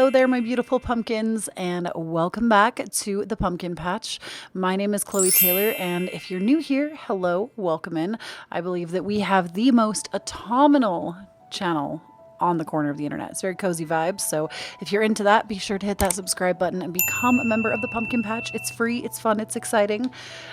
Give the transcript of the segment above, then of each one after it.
Hello there, my beautiful pumpkins, and welcome back to the Pumpkin Patch. My name is Kloee Taylor, and if you're new here, hello, welcome in. I believe that we have the most autumnal channel on the corner of the internet. It's very cozy vibes, so if you're into that, be sure to hit that subscribe button and become a member of the Pumpkin Patch. It's free, it's fun, it's exciting,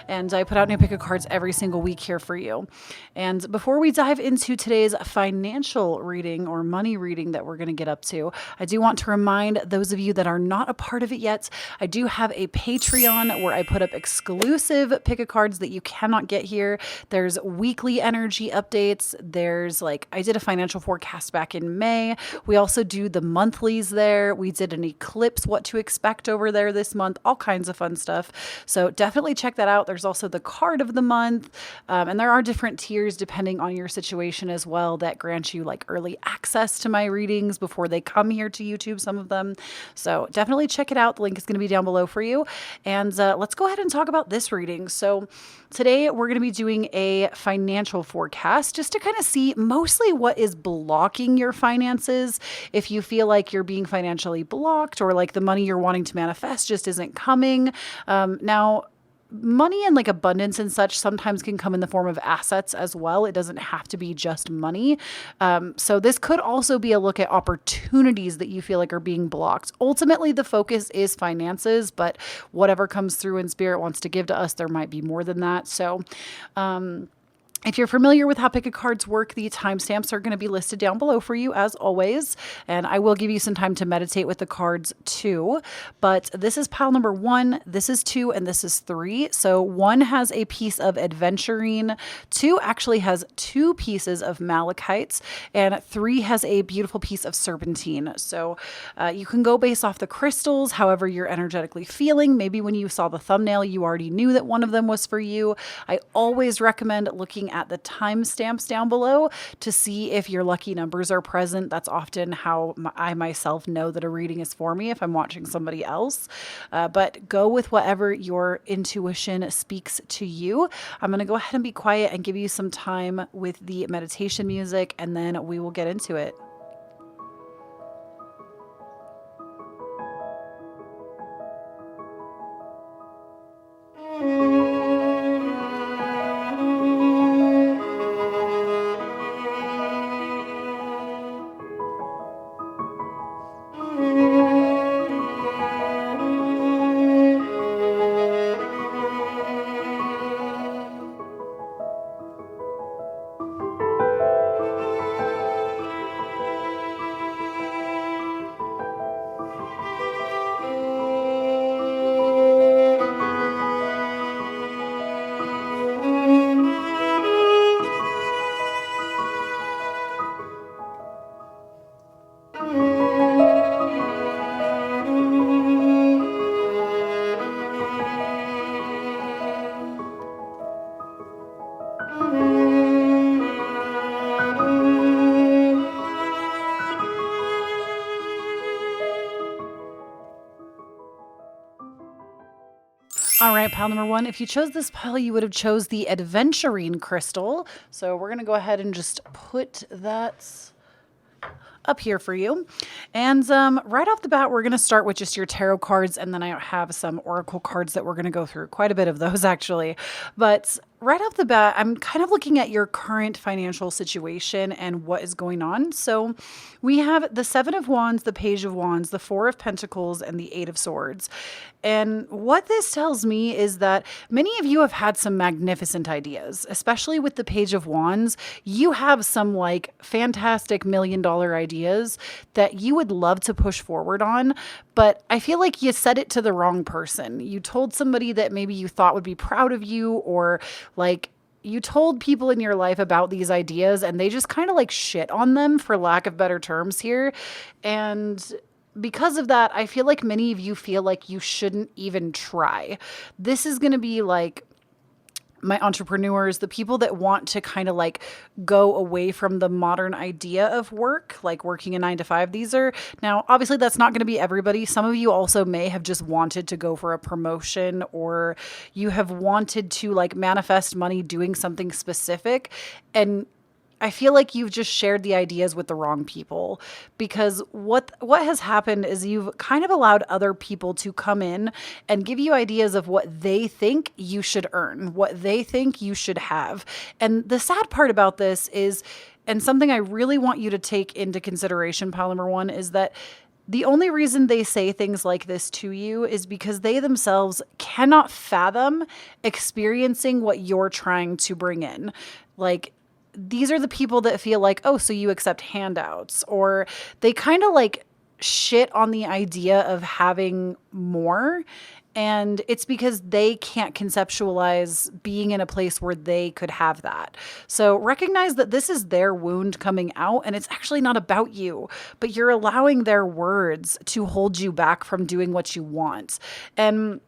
and I put out new pick of cards every single week here for you. And before we dive into today's financial reading or money reading that we're going to get up to, I do want to remind those of you that are not a part of it yet, I do have a Patreon where I put up exclusive pick of cards that you cannot get here. There's weekly energy updates. There's I did a financial forecast back in May. We also do the monthlies there. We did an eclipse, what to expect over there this month, all kinds of fun stuff. So definitely check that out. There's also the card of the month. And there are different tiers depending on your situation as well that grant you early access to my readings before they come here to YouTube, some of them. So definitely check it out. The link is going to be down below for you. And let's go ahead and talk about this reading. So today we're going to be doing a financial forecast just to kind of see mostly what is blocking your finances. If you feel like you're being financially blocked or the money you're wanting to manifest just isn't coming. Now, money and abundance and such sometimes can come in the form of assets as well. It doesn't have to be just money. So this could also be a look at opportunities that you feel like are being blocked. Ultimately, the focus is finances, but whatever comes through and spirit wants to give to us, there might be more than that. So, if you're familiar with how pick of cards work, the timestamps are going to be listed down below for you as always. And I will give you some time to meditate with the cards too. But this is pile number 1, this is 2, and this is 3. So 1 has a piece of adventurine, 2 actually has 2 pieces of malachites, and 3 has a beautiful piece of serpentine. So you can go based off the crystals, however you're energetically feeling. Maybe when you saw the thumbnail, you already knew that one of them was for you. I always recommend looking at the timestamps down below to see if your lucky numbers are present. That's often how I myself know that a reading is for me if I'm watching somebody else. But go with whatever your intuition speaks to you. I'm going to go ahead and be quiet and give you some time with the meditation music, and then we will get into it. All right, pile number 1. If you chose this pile, you would have chose the adventurine crystal. So we're going to go ahead and just put that up here for you. And right off the bat, we're going to start with just your tarot cards, and then I have some oracle cards that we're going to go through. Quite a bit of those, actually. But right off the bat, I'm kind of looking at your current financial situation and what is going on. So we have the 7 of Wands, the Page of Wands, the 4 of Pentacles, and the 8 of Swords. And what this tells me is that many of you have had some magnificent ideas, especially with the Page of Wands. You have some fantastic $1 million ideas that you would love to push forward on, but I feel like you said it to the wrong person. You told somebody that maybe you thought would be proud of you, or you told people in your life about these ideas and they just kind of shit on them, for lack of better terms here. And because of that, I feel like many of you feel like you shouldn't even try. This is going to be my entrepreneurs, the people that want to kind of go away from the modern idea of work, working a 9 to 5. These are, now, obviously that's not going to be everybody. Some of you also may have just wanted to go for a promotion, or you have wanted to manifest money doing something specific. And I feel like you've just shared the ideas with the wrong people, because what has happened is you've kind of allowed other people to come in and give you ideas of what they think you should earn, what they think you should have. And the sad part about this is, and something I really want you to take into consideration, pile number one, is that the only reason they say things like this to you is because they themselves cannot fathom experiencing what you're trying to bring in. Like, these are the people that feel like, oh, so you accept handouts, or they kind of like shit on the idea of having more. And it's because they can't conceptualize being in a place where they could have that. So recognize that this is their wound coming out, and it's actually not about you, but you're allowing their words to hold you back from doing what you want. And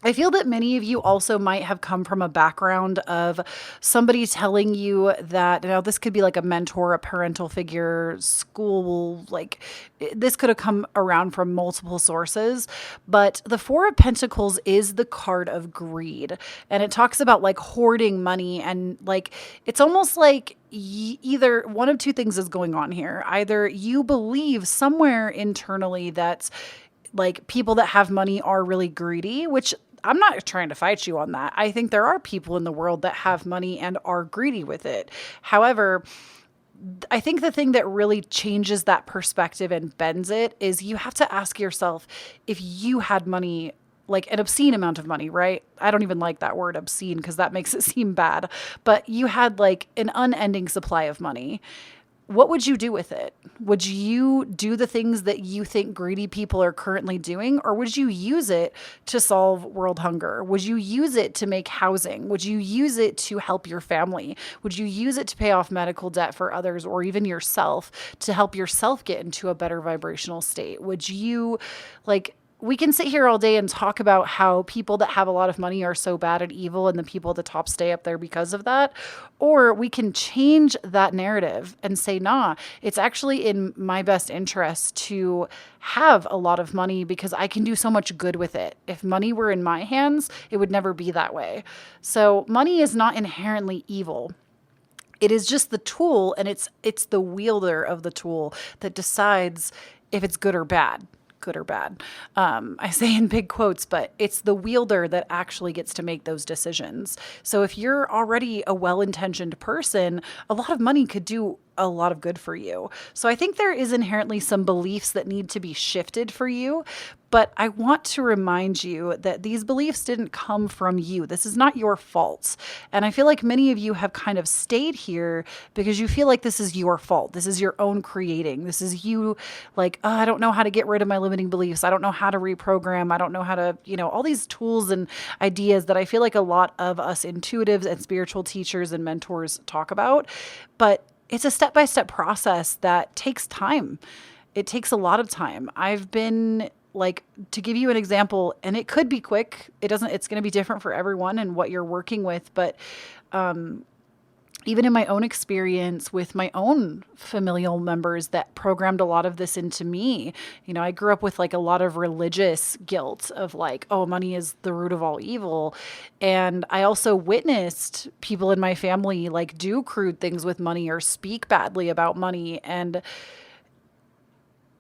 I feel that many of you also might have come from a background of somebody telling you that, now this could be like a mentor, a parental figure, school, like this could have come around from multiple sources. But the Four of Pentacles is the card of greed. And it talks about like hoarding money, and like, it's almost like either one of two things is going on here. Either you believe somewhere internally that like people that have money are really greedy, which I'm not trying to fight you on that. I think there are people in the world that have money and are greedy with it. However, I think the thing that really changes that perspective and bends it is you have to ask yourself, if you had money, like an obscene amount of money, right? I don't even like that word obscene because that makes it seem bad. But you had like an unending supply of money. What would you do with it? Would you do the things that you think greedy people are currently doing? Or would you use it to solve world hunger? Would you use it to make housing? Would you use it to help your family? Would you use it to pay off medical debt for others, or even yourself, to help yourself get into a better vibrational state? Would you, like, we can sit here all day and talk about how people that have a lot of money are so bad and evil, and the people at the top stay up there because of that. Or we can change that narrative and say, nah, it's actually in my best interest to have a lot of money because I can do so much good with it. If money were in my hands, it would never be that way. So money is not inherently evil. It is just the tool, and it's the wielder of the tool that decides if it's good or bad. Good or bad. I say in big quotes, but it's the wielder that actually gets to make those decisions. So if you're already a well-intentioned person, a lot of money could do a lot of good for you. So I think there is inherently some beliefs that need to be shifted for you. But I want to remind you that these beliefs didn't come from you. This is not your fault. And I feel like many of you have kind of stayed here because you feel like this is your fault. This is your own creating. This is you like, oh, I don't know how to get rid of my limiting beliefs. I don't know how to reprogram. I don't know how to, all these tools and ideas that I feel like a lot of us intuitives and spiritual teachers and mentors talk about. But it's a step-by-step process that takes time. It takes a lot of time. I've been like, to give you an example, and it could be quick. It's going to be different for everyone and what you're working with. But even in my own experience with my own familial members that programmed a lot of this into me, I grew up with like a lot of religious guilt of like, oh, money is the root of all evil. And I also witnessed people in my family like do crude things with money or speak badly about money. And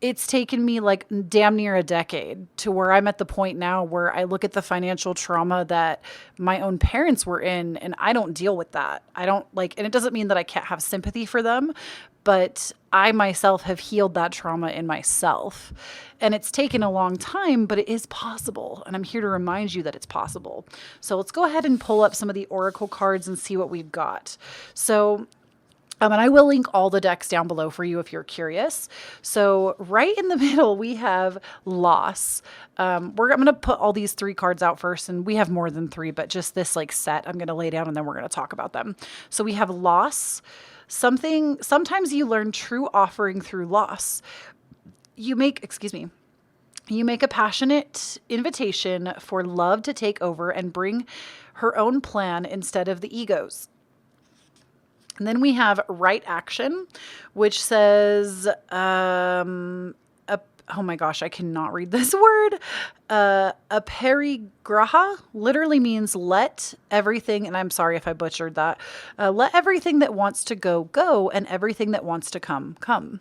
it's taken me like damn near a decade to where I'm at the point now where I look at the financial trauma that my own parents were in, and I don't deal with that. I don't like, and it doesn't mean that I can't have sympathy for them, but I myself have healed that trauma in myself. And it's taken a long time, but it is possible. And I'm here to remind you that it's possible. So let's go ahead and pull up some of the oracle cards and see what we've got. So and I will link all the decks down below for you if you're curious. So right in the middle, we have loss. I'm going to put all these three cards out first, and we have more than three, but just this like set I'm going to lay down, and then we're going to talk about them. So we have loss. Sometimes you learn true offering through loss. You make a passionate invitation for love to take over and bring her own plan instead of the ego's. And then we have right action, which says oh my gosh, I cannot read this word. Aperigraha literally means let everything, and I'm sorry if I butchered that. Let everything that wants to go, go, and everything that wants to come, come.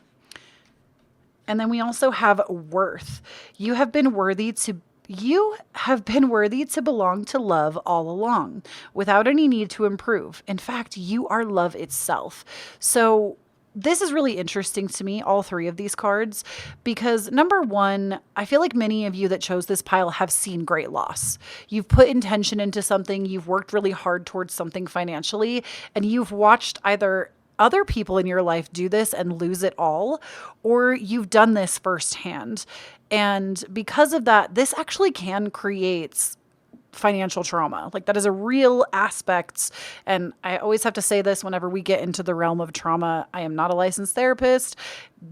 And then we also have worth. You have been worthy to you have been worthy to belong to love all along without any need to improve. In fact, you are love itself. So this is really interesting to me, all three of these cards, because number one, I feel like many of you that chose this pile have seen great loss. You've put intention into something, you've worked really hard towards something financially, and you've watched either other people in your life do this and lose it all, or you've done this firsthand. And because of that, this actually can create financial trauma. Like that is a real aspect. And I always have to say this whenever we get into the realm of trauma. I am not a licensed therapist.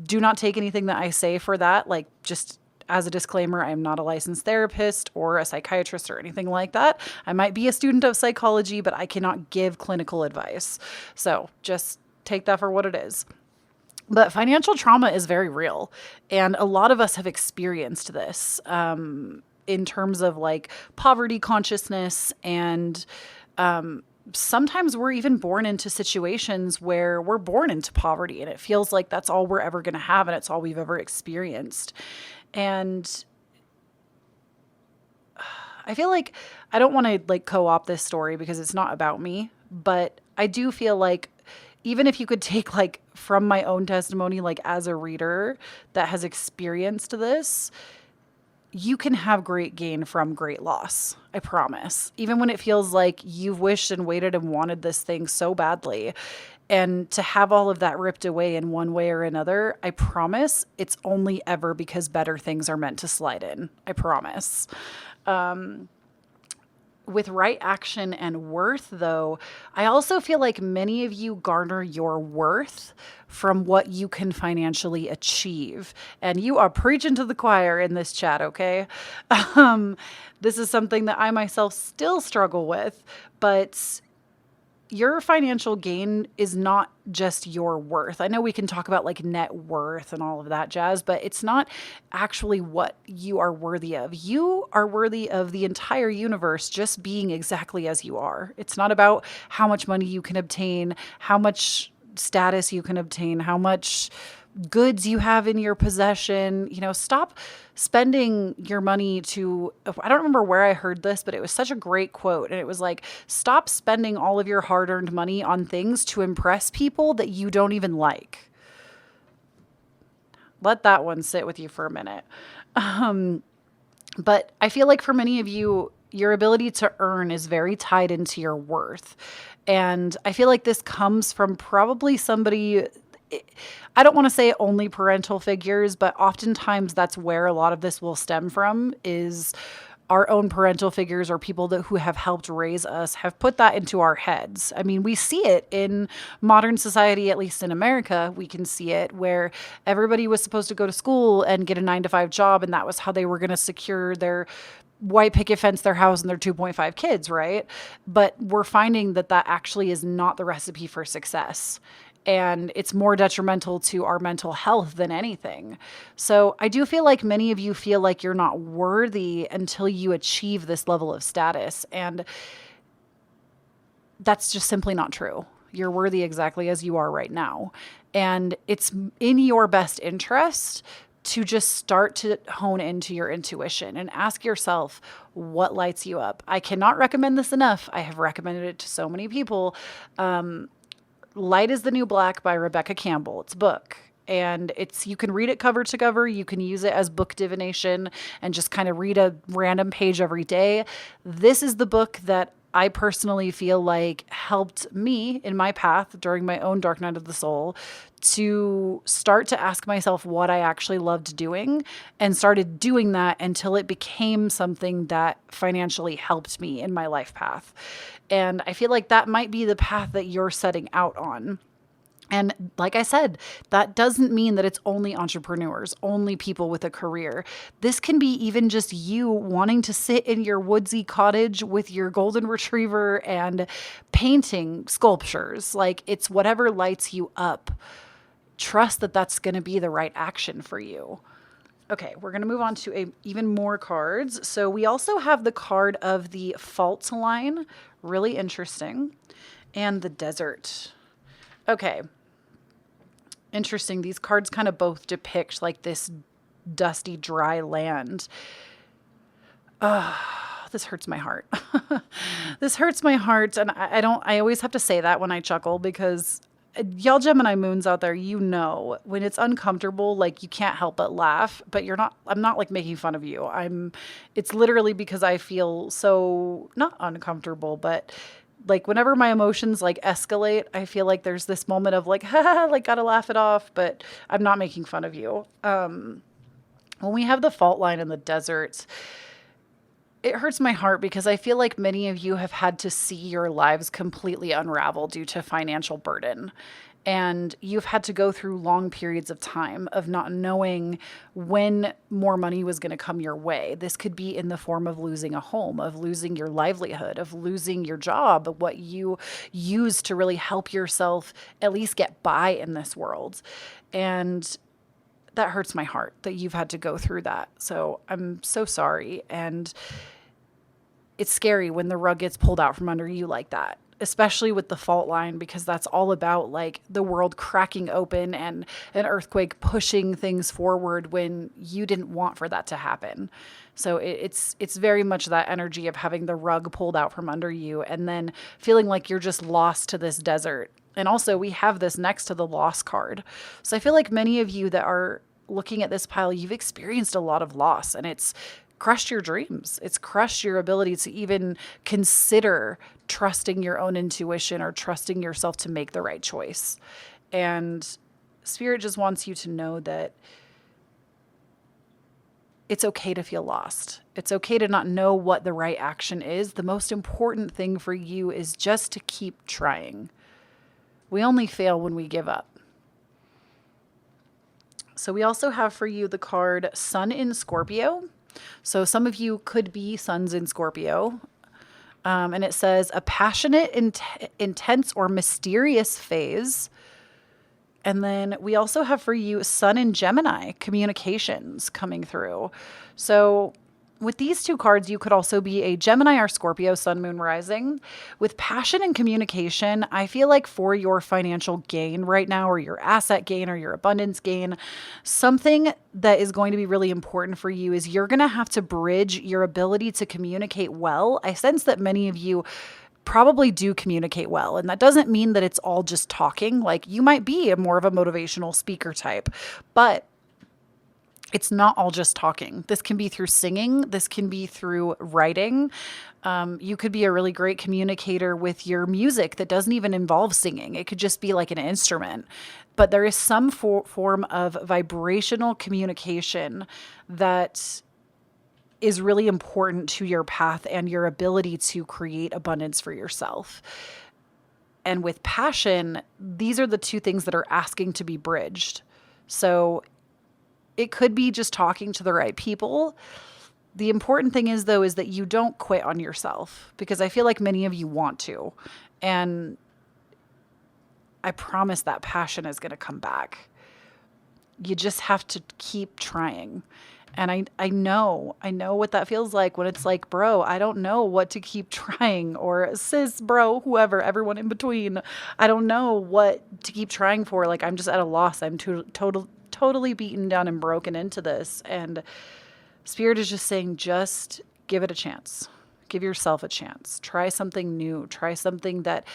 Do not take anything that I say for that. Like just as a disclaimer, I am not a licensed therapist or a psychiatrist or anything like that. I might be a student of psychology, but I cannot give clinical advice. So just take that for what it is. But financial trauma is very real. And a lot of us have experienced this in terms of like poverty consciousness. And sometimes we're even born into situations where we're born into poverty and it feels like that's all we're ever going to have and it's all we've ever experienced. And I feel like I don't want to like co-opt this story because it's not about me, but I do feel like even if you could take like from my own testimony, like as a reader that has experienced this, you can have great gain from great loss. I promise. Even when it feels like you've wished and waited and wanted this thing so badly, and to have all of that ripped away in one way or another, I promise it's only ever because better things are meant to slide in. I promise. With right action and worth, though, I also feel like many of you garner your worth from what you can financially achieve. And you are preaching to the choir in this chat, okay? This is something that I myself still struggle with, but your financial gain is not just your worth. I know we can talk about like net worth and all of that jazz, but it's not actually what you are worthy of. You are worthy of the entire universe just being exactly as you are. It's not about how much money you can obtain, how much status you can obtain, how much goods you have in your possession. You know, stop spending your money to, I don't remember where I heard this, but it was such a great quote. And it was like, stop spending all of your hard-earned money on things to impress people that you don't even like. Let that one sit with you for a minute. But I feel like for many of you, your ability to earn is very tied into your worth. And I feel like this comes from probably somebody, I don't want to say only parental figures, but oftentimes that's where a lot of this will stem from, is our own parental figures or people who have helped raise us have put that into our heads. I mean, we see it in modern society, at least in America. We can see it where everybody was supposed to go to school and get a 9-to-5 job, and that was how they were going to secure their white picket fence, their house, and their 2.5 kids, right? But we're finding that that actually is not the recipe for success. And it's more detrimental to our mental health than anything. So I do feel like many of you feel like you're not worthy until you achieve this level of status. And that's just simply not true. You're worthy exactly as you are right now. And it's in your best interest to just start to hone into your intuition and ask yourself what lights you up. I cannot recommend this enough. I have recommended it to so many people. Light is the New Black by Rebecca Campbell. It's a book. And you can read it cover to cover. You can use it as book divination and just kind of read a random page every day. This is the book that I personally feel like helped me in my path during my own dark night of the soul to start to ask myself what I actually loved doing, and started doing that until it became something that financially helped me in my life path. And I feel like that might be the path that you're setting out on. And like I said, that doesn't mean that it's only entrepreneurs, only people with a career. This can be even just you wanting to sit in your woodsy cottage with your golden retriever and painting sculptures. Like, it's whatever lights you up. Trust that that's going to be the right action for you. Okay, we're going to move on to even more cards. So we also have the card of the fault line, really interesting, and the desert. Okay, interesting. These cards kind of both depict like this dusty, dry land. This hurts my heart. This hurts my heart, and I always have to say that when I chuckle because y'all Gemini moons out there, you know, when it's uncomfortable, like you can't help but laugh, but I'm not like making fun of you. It's literally because I feel so not uncomfortable, but like whenever my emotions like escalate, I feel like there's this moment of like, ha, like gotta laugh it off, but I'm not making fun of you. When we have the fault line in the desert, it hurts my heart because I feel like many of you have had to see your lives completely unravel due to financial burden. And you've had to go through long periods of time of not knowing when more money was going to come your way. This could be in the form of losing a home, of losing your livelihood, of losing your job, of what you use to really help yourself at least get by in this world. And that hurts my heart that you've had to go through that. So I'm so sorry. And it's scary when the rug gets pulled out from under you like that, especially with the fault line, because that's all about like the world cracking open and an earthquake pushing things forward when you didn't want for that to happen. So it's very much that energy of having the rug pulled out from under you and then feeling like you're just lost to this desert. And also we have this next to the loss card. So I feel like many of you that are looking at this pile, you've experienced a lot of loss, and it's crushed your dreams. It's crushed your ability to even consider trusting your own intuition or trusting yourself to make the right choice. And Spirit just wants you to know that it's okay to feel lost. It's okay to not know what the right action is. The most important thing for you is just to keep trying. We only fail when we give up. So we also have for you the card Sun in Scorpio. So some of you could be suns in Scorpio. And it says a passionate, intense, or mysterious phase. And then we also have for you Sun in Gemini, communications coming through. So with these two cards, you could also be a Gemini or Scorpio Sun, Moon, Rising. With passion and communication, I feel like for your financial gain right now, or your asset gain, or your abundance gain, something that is going to be really important for you is you're going to have to bridge your ability to communicate well. I sense that many of you probably do communicate well. And that doesn't mean that it's all just talking. Like you might be more of a motivational speaker type, but it's not all just talking. This can be through singing. This can be through writing. You could be a really great communicator with your music that doesn't even involve singing. It could just be like an instrument. But there is some form of vibrational communication that is really important to your path and your ability to create abundance for yourself. And with passion, these are the two things that are asking to be bridged. So it could be just talking to the right people. The important thing is, though, is that you don't quit on yourself, because I feel like many of you want to. And I promise that passion is going to come back. You just have to keep trying. And I know what that feels like when it's like, bro, I don't know what to keep trying, or sis, bro, whoever, everyone in between. I don't know what to keep trying for. Like, I'm just at a loss. I'm totally beaten down and broken into this. And Spirit is just saying, just give it a chance. Give yourself a chance. Try something new. Try something that,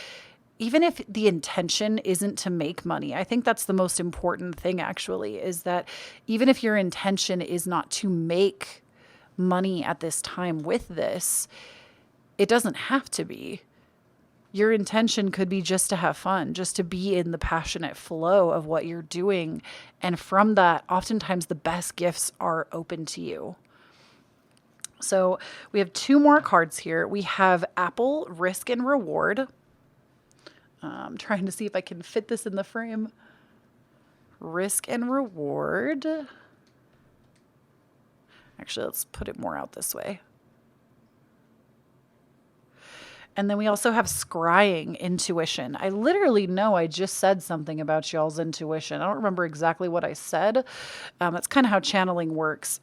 even if the intention isn't to make money, I think that's the most important thing actually, is that even if your intention is not to make money at this time with this, it doesn't have to be. Your intention could be just to have fun, just to be in the passionate flow of what you're doing. And from that, oftentimes the best gifts are open to you. So we have two more cards here. We have Apple, Risk and Reward. I'm trying to see if I can fit this in the frame. Risk and Reward. Actually, let's put it more out this way. And then we also have scrying intuition. I literally know I just said something about y'all's intuition. I don't remember exactly what I said. That's kind of how channeling works.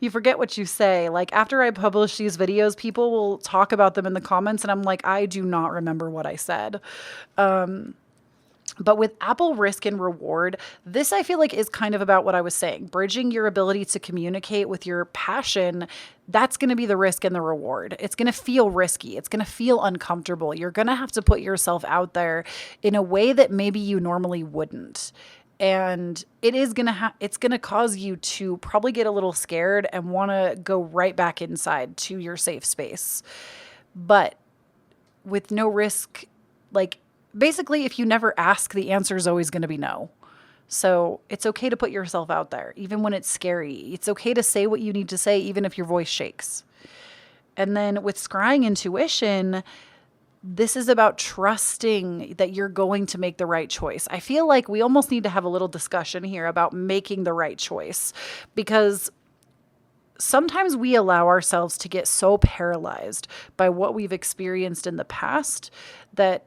You forget what you say. Like after I publish these videos, people will talk about them in the comments and I'm like, I do not remember what I said. But with Apple Risk and Reward, this I feel like is kind of about what I was saying. Bridging your ability to communicate with your passion, that's going to be the risk and the reward. It's going to feel risky. It's going to feel uncomfortable. You're going to have to put yourself out there in a way that maybe you normally wouldn't. And it is going to it's going to cause you to probably get a little scared and want to go right back inside to your safe space. But with no risk, like basically, if you never ask, the answer is always going to be no. So it's okay to put yourself out there, even when it's scary. It's okay to say what you need to say, even if your voice shakes. And then with scrying intuition, this is about trusting that you're going to make the right choice. I feel like we almost need to have a little discussion here about making the right choice, because sometimes we allow ourselves to get so paralyzed by what we've experienced in the past that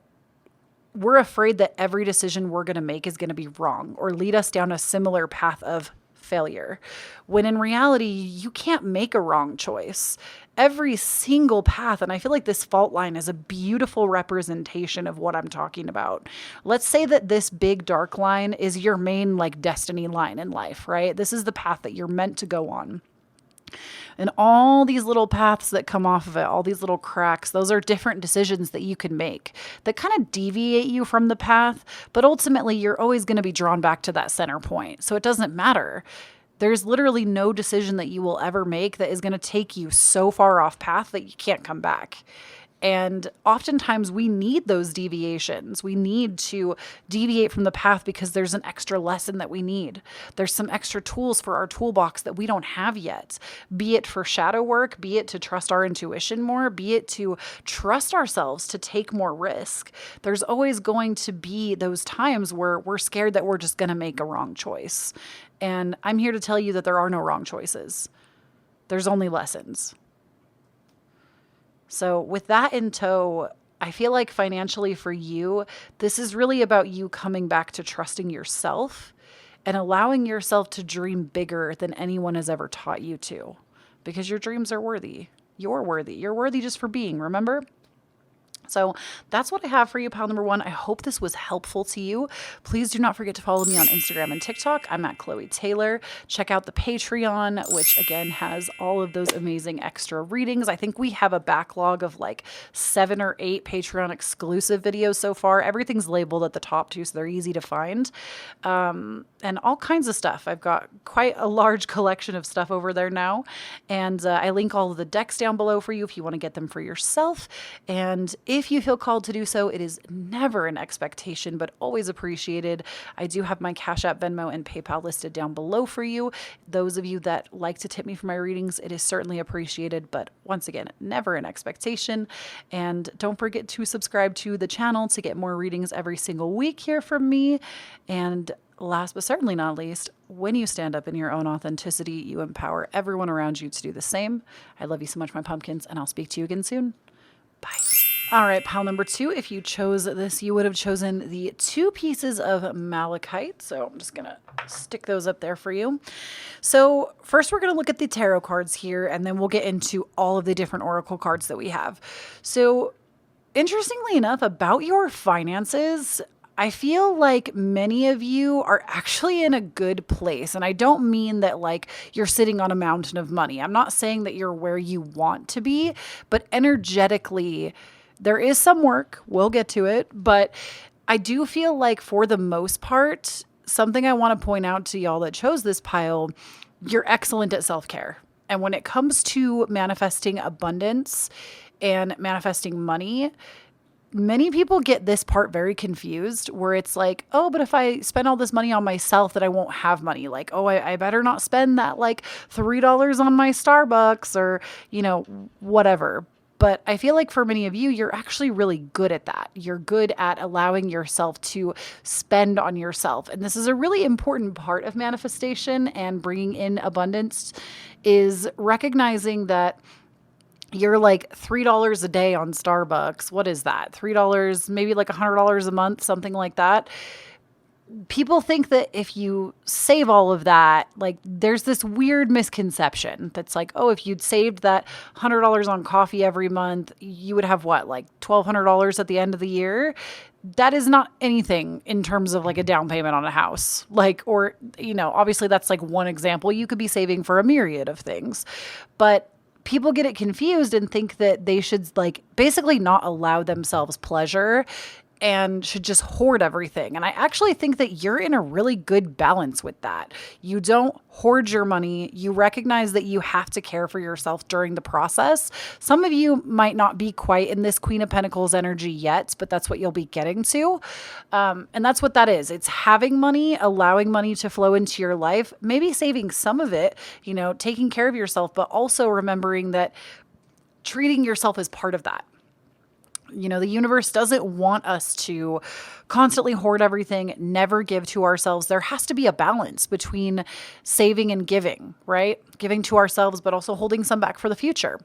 we're afraid that every decision we're going to make is going to be wrong or lead us down a similar path of failure. When in reality, you can't make a wrong choice. Every single path, and I feel like this fault line is a beautiful representation of what I'm talking about. Let's say that this big dark line is your main like destiny line in life, right? This is the path that you're meant to go on. And all these little paths that come off of it, all these little cracks, those are different decisions that you can make that kind of deviate you from the path. But ultimately, you're always going to be drawn back to that center point. So it doesn't matter. There's literally no decision that you will ever make that is going to take you so far off path that you can't come back. And oftentimes we need those deviations. We need to deviate from the path because there's an extra lesson that we need. There's some extra tools for our toolbox that we don't have yet, be it for shadow work, be it to trust our intuition more, be it to trust ourselves to take more risk. There's always going to be those times where we're scared that we're just going to make a wrong choice. And I'm here to tell you that there are no wrong choices. There's only lessons. So with that in tow, I feel like financially for you, this is really about you coming back to trusting yourself and allowing yourself to dream bigger than anyone has ever taught you to, because your dreams are worthy. You're worthy. You're worthy just for being, remember? So that's what I have for you, pile number one. I hope this was helpful to you. Please do not forget to follow me on Instagram and TikTok. I'm at Kloee Taylor. Check out the Patreon, which again has all of those amazing extra readings. I think we have a backlog of like 7 or 8 Patreon exclusive videos so far. Everything's labeled at the top too, so they're easy to find. And all kinds of stuff. I've got quite a large collection of stuff over there now. And I link all of the decks down below for you if you want to get them for yourself. And if you feel called to do so, it is never an expectation, but always appreciated. I do have my Cashapp, Venmo, and PayPal listed down below for you. Those of you that like to tip me for my readings, it is certainly appreciated, but once again, never an expectation. And don't forget to subscribe to the channel to get more readings every single week here from me. And last but certainly not least, when you stand up in your own authenticity, you empower everyone around you to do the same. I love you so much, my pumpkins, and I'll speak to you again soon. Bye. All right, pile number 2, if you chose this, you would have chosen the 2 pieces of malachite. So I'm just going to stick those up there for you. So first we're going to look at the tarot cards here, and then we'll get into all of the different oracle cards that we have. So interestingly enough, about your finances, I feel like many of you are actually in a good place. And I don't mean that like you're sitting on a mountain of money. I'm not saying that you're where you want to be, but energetically, there is some work. We'll get to it. But I do feel like for the most part, something I want to point out to y'all that chose this pile, you're excellent at self-care. And when it comes to manifesting abundance and manifesting money, many people get this part very confused where it's like, oh, but if I spend all this money on myself, that I won't have money. Like, oh, I better not spend that like $3 on my Starbucks or, you know, whatever. But I feel like for many of you, you're actually really good at that. You're good at allowing yourself to spend on yourself. And this is a really important part of manifestation and bringing in abundance, is recognizing that you're like $3 a day on Starbucks. What is that? $3, maybe like $100 a month, something like that. People think that if you save all of that, like there's this weird misconception that's like, oh, if you'd saved that $100 on coffee every month, you would have what, like $1,200 at the end of the year? That is not anything in terms of like a down payment on a house. Like, or, obviously that's like one example. You could be saving for a myriad of things, but people get it confused and think that they should like basically not allow themselves pleasure and should just hoard everything. And I actually think that you're in a really good balance with that. You don't hoard your money. You recognize that you have to care for yourself during the process. Some of you might not be quite in this Queen of Pentacles energy yet, but that's what you'll be getting to. And that's what that is. It's having money, allowing money to flow into your life, maybe saving some of it, taking care of yourself, but also remembering that treating yourself as part of that. The universe doesn't want us to constantly hoard everything, never give to ourselves. There has to be a balance between saving and giving, right? Giving to ourselves, but also holding some back for the future.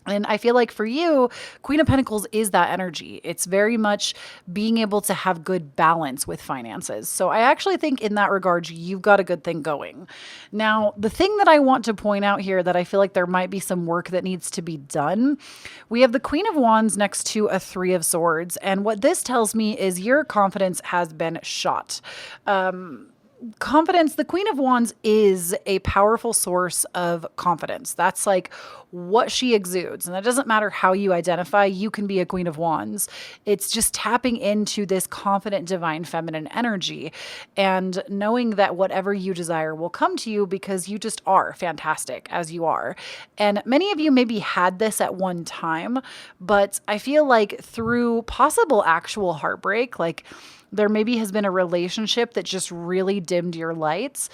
And I feel like for you, Queen of Pentacles is that energy. It's very much being able to have good balance with finances. So I actually think in that regard, you've got a good thing going. Now, the thing that I want to point out here that I feel like there might be some work that needs to be done, we have the Queen of Wands next to a Three of Swords. And what this tells me is your confidence has been shot. Confidence, the Queen of Wands is a powerful source of confidence. That's like what she exudes. And that doesn't matter how you identify, you can be a Queen of Wands. It's just tapping into this confident, divine, feminine energy and knowing that whatever you desire will come to you because you just are fantastic as you are. And many of you maybe had this at one time, but I feel like through possible actual heartbreak, like there maybe has been a relationship that just really dimmed your lights.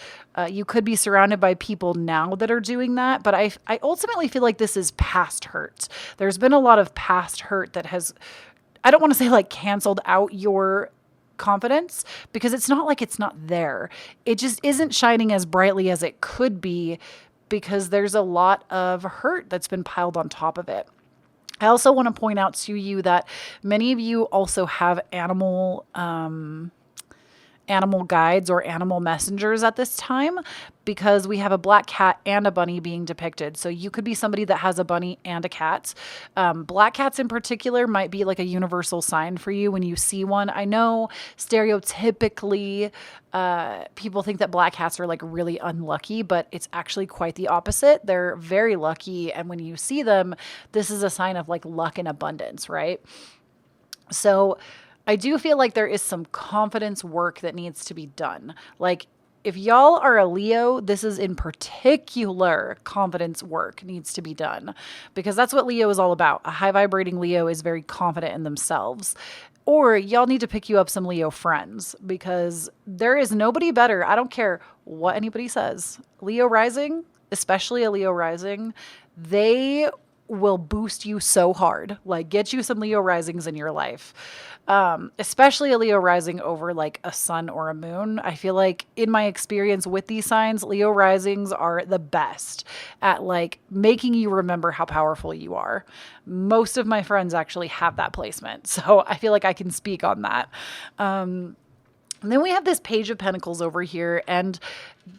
You could be surrounded by people now that are doing that, but I ultimately feel like this is past hurt. There's been a lot of past hurt that has, I don't want to say like canceled out your confidence because it's not like it's not there. It just isn't shining as brightly as it could be because there's a lot of hurt that's been piled on top of it. I also want to point out to you that many of you also have animal guides or animal messengers at this time because we have a black cat and a bunny being depicted. So you could be somebody that has a bunny and a cat. Black cats in particular might be like a universal sign for you when you see one. I know stereotypically people think that black cats are like really unlucky, but it's actually quite the opposite. They're very lucky. And when you see them, this is a sign of like luck and abundance, right? So I do feel like there is some confidence work that needs to be done. Like if y'all are a Leo, this is in particular confidence work needs to be done because that's what Leo is all about. A high vibrating Leo is very confident in themselves. Or y'all need to pick you up some Leo friends because there is nobody better. I don't care what anybody says. Leo rising, especially a Leo rising, they will boost you so hard. Like get you some Leo risings in your life. Especially a Leo rising over like a sun or a moon. I feel like in my experience with these signs, Leo risings are the best at like making you remember how powerful you are. Most of my friends actually have that placement. So I feel like I can speak on that. And then we have this Page of Pentacles over here and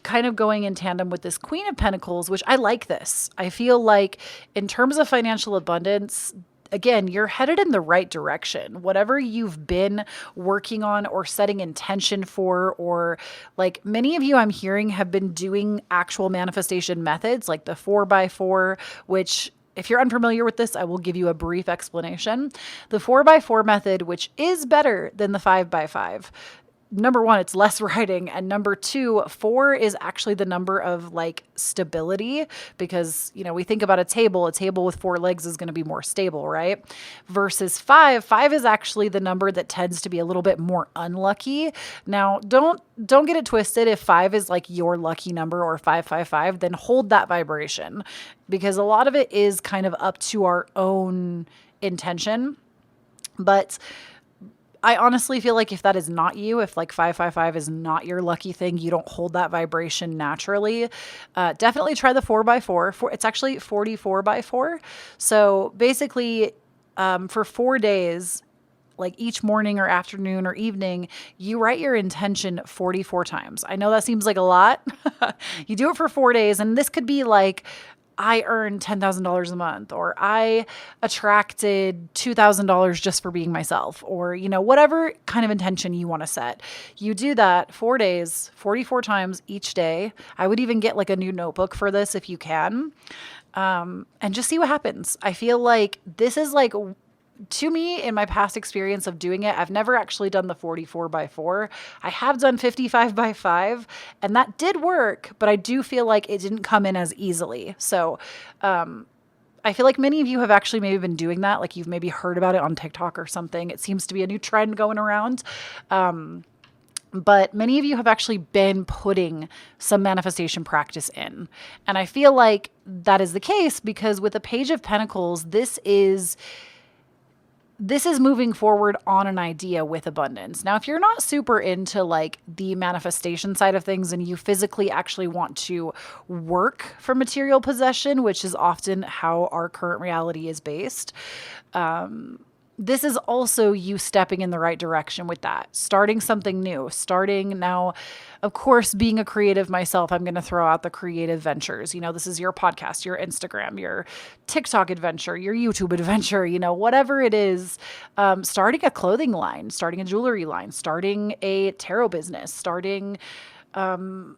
kind of going in tandem with this Queen of Pentacles, which I like this. I feel like in terms of financial abundance, again, you're headed in the right direction. Whatever you've been working on or setting intention for, or like many of you I'm hearing have been doing actual manifestation methods like the 4x4, which if you're unfamiliar with this, I will give you a brief explanation. The 4x4 method, which is better than the 5x5. Number one, it's less writing. And number two, 4 is actually the number of like stability because, we think about a table with 4 legs is going to be more stable, right? Versus 5 is actually the number that tends to be a little bit more unlucky. Now, don't get it twisted. If 5 is like your lucky number or 555, then hold that vibration because a lot of it is kind of up to our own intention. But I honestly feel like if that is not you, if like 555 is not your lucky thing, you don't hold that vibration naturally, definitely try the 4x4. It's actually 44 by 4. So basically, for 4 days, like each morning or afternoon or evening, you write your intention 44 times. I know that seems like a lot. You do it for 4 days, and this could be like, I earned $10,000 a month, or I attracted $2,000 just for being myself, or, whatever kind of intention you want to set. You do that 4 days, 44 times each day. I would even get like a new notebook for this if you can. And just see what happens. I feel like this is like, to me, in my past experience of doing it, I've never actually done the 44 by 4. I have done 55 by 5, and that did work, but I do feel like it didn't come in as easily. So, I feel like many of you have actually maybe been doing that. Like you've maybe heard about it on TikTok or something. It seems to be a new trend going around. But many of you have actually been putting some manifestation practice in. And I feel like that is the case because with the Page of Pentacles, this is moving forward on an idea with abundance. Now, if you're not super into like the manifestation side of things and you physically actually want to work for material possession, which is often how our current reality is based, this is also you stepping in the right direction with that, starting something new, starting now. Of course, being a creative myself, I'm going to throw out the creative ventures. This is your podcast, your Instagram, your TikTok adventure, your YouTube adventure, whatever it is, starting a clothing line, starting a jewelry line, starting a tarot business, starting, a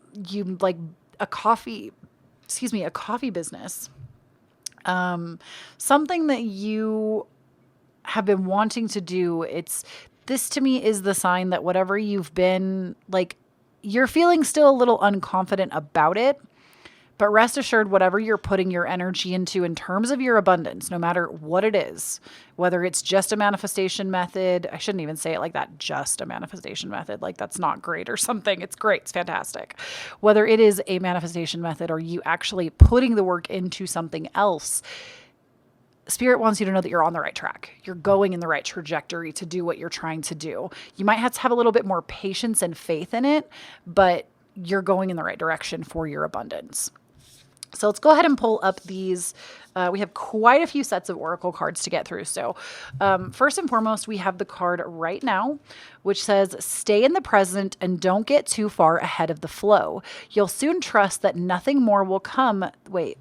coffee business, something that you have been wanting to do. This to me is the sign that whatever you've been like, you're feeling still a little unconfident about it, but rest assured, whatever you're putting your energy into in terms of your abundance, no matter what it is, whether it's just a manifestation method, I shouldn't even say it like that, just a manifestation method, like that's not great or something. It's great. It's fantastic. Whether it is a manifestation method or you actually putting the work into something else, Spirit wants you to know that you're on the right track. You're going in the right trajectory to do what you're trying to do. You might have to have a little bit more patience and faith in it, but you're going in the right direction for your abundance. So let's go ahead and pull up these. We have quite a few sets of oracle cards to get through. So first and foremost, we have the card right now, which says, stay in the present and don't get too far ahead of the flow. You'll soon trust that nothing more will come.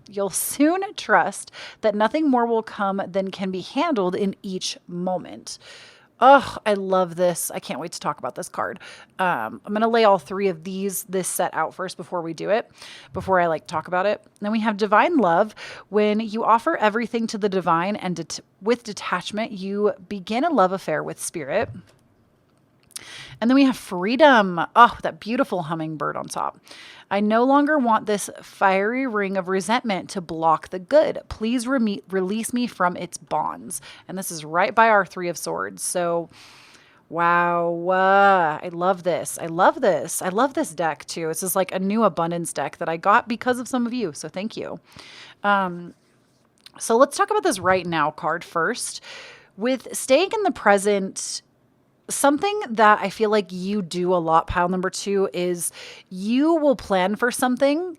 You'll soon trust that nothing more will come than can be handled in each moment. Oh, I love this. I can't wait to talk about this card. I'm going to lay all three of this set out first before I talk about it. Then we have divine love. When you offer everything to the divine and with detachment, you begin a love affair with spirit. And then we have freedom. Oh, that beautiful hummingbird on top. I no longer want this fiery ring of resentment to block the good. Please release me from its bonds. And this is right by our Three of Swords. So, wow. I love this. I love this. I love this deck too. This is like a new abundance deck that I got because of some of you. So thank you. So let's talk about this right now card first. With staying in the present, something that I feel like you do a lot, pile number 2, is you will plan for something,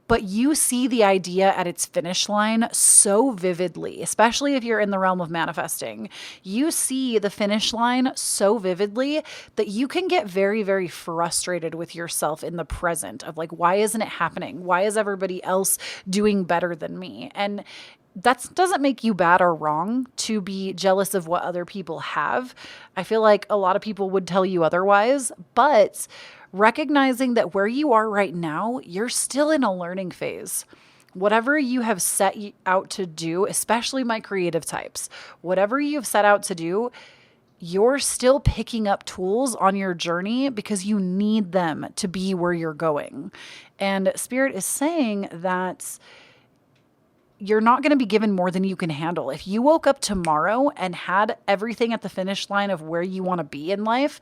but you see the idea at its finish line so vividly, especially if you're in the realm of manifesting. You see the finish line so vividly that you can get very, very frustrated with yourself in the present of like, why isn't it happening? Why is everybody else doing better than me? And that doesn't make you bad or wrong to be jealous of what other people have. I feel like a lot of people would tell you otherwise, but recognizing that where you are right now, you're still in a learning phase. Whatever you have set out to do, especially my creative types, whatever you've set out to do, you're still picking up tools on your journey because you need them to be where you're going. And Spirit is saying that you're not going to be given more than you can handle. If you woke up tomorrow and had everything at the finish line of where you want to be in life,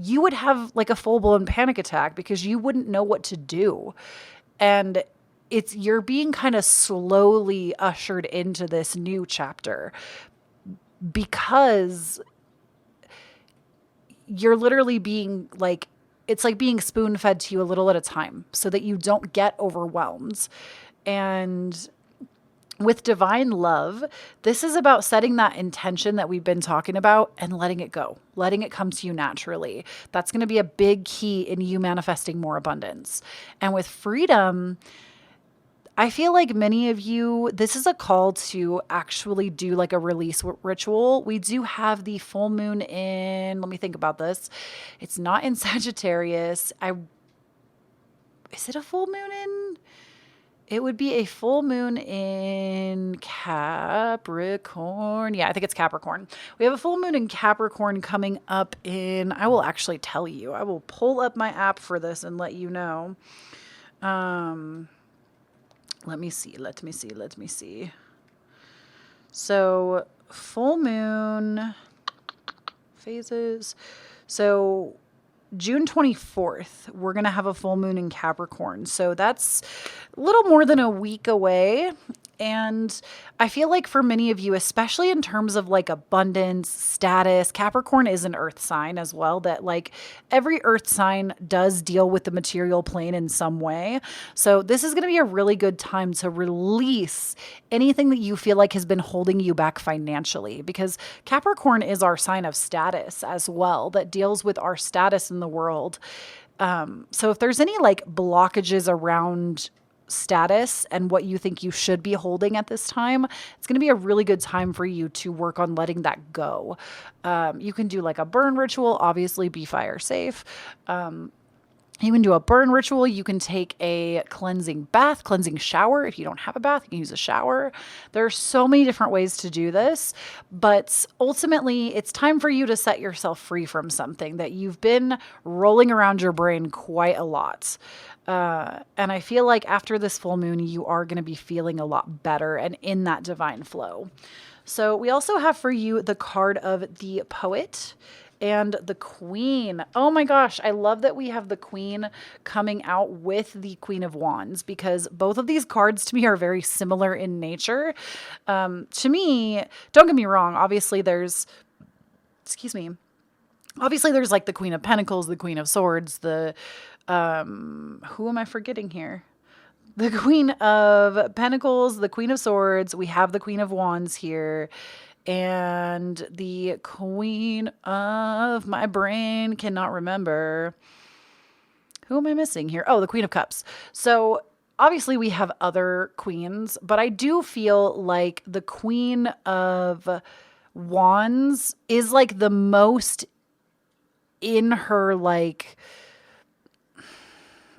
you would have like a full-blown panic attack because you wouldn't know what to do. And you're being kind of slowly ushered into this new chapter because you're literally being like, it's like being spoon fed to you a little at a time so that you don't get overwhelmed. And with divine love, this is about setting that intention that we've been talking about and letting it go, letting it come to you naturally. That's going to be a big key in you manifesting more abundance. And with freedom, I feel like many of you, this is a call to actually do like a release ritual. We do have the full moon in, let me think about this. It's not in Sagittarius. Is it a full moon in? It would be a full moon in Capricorn. Yeah, I think it's Capricorn. We have a full moon in Capricorn coming up in, I will actually tell you. I will pull up my app for this and let you know. Let me see. So full moon phases. So June 24th, we're going to have a full moon in Capricorn. So that's a little more than a week away. And I feel like for many of you, especially in terms of like abundance, status, Capricorn is an earth sign as well, that like every earth sign does deal with the material plane in some way. So this is going to be a really good time to release anything that you feel like has been holding you back financially, because Capricorn is our sign of status as well, that deals with our status in the world. So if there's any like blockages around status and what you think you should be holding at this time, it's going to be a really good time for you to work on letting that go. You can do like a burn ritual, obviously be fire safe. You can do a burn ritual. You can take a cleansing bath, cleansing shower. If you don't have a bath, you can use a shower. There are so many different ways to do this, but ultimately it's time for you to set yourself free from something that you've been rolling around your brain quite a lot. And I feel like after this full moon, you are going to be feeling a lot better and in that divine flow. So we also have for you the card of the Poet and the Queen. Oh my gosh, I love that we have the Queen coming out with the Queen of Wands, because both of these cards to me are very similar in nature. To me, don't get me wrong, obviously there's like the Queen of Pentacles, the Queen of Swords, the who am I forgetting here? The Queen of Pentacles, the Queen of Swords, we have the Queen of Wands here, and the Queen of, my brain cannot remember. Who am I missing here? Oh, the Queen of Cups. So obviously we have other queens, but I do feel like the Queen of Wands is like the most in her, like,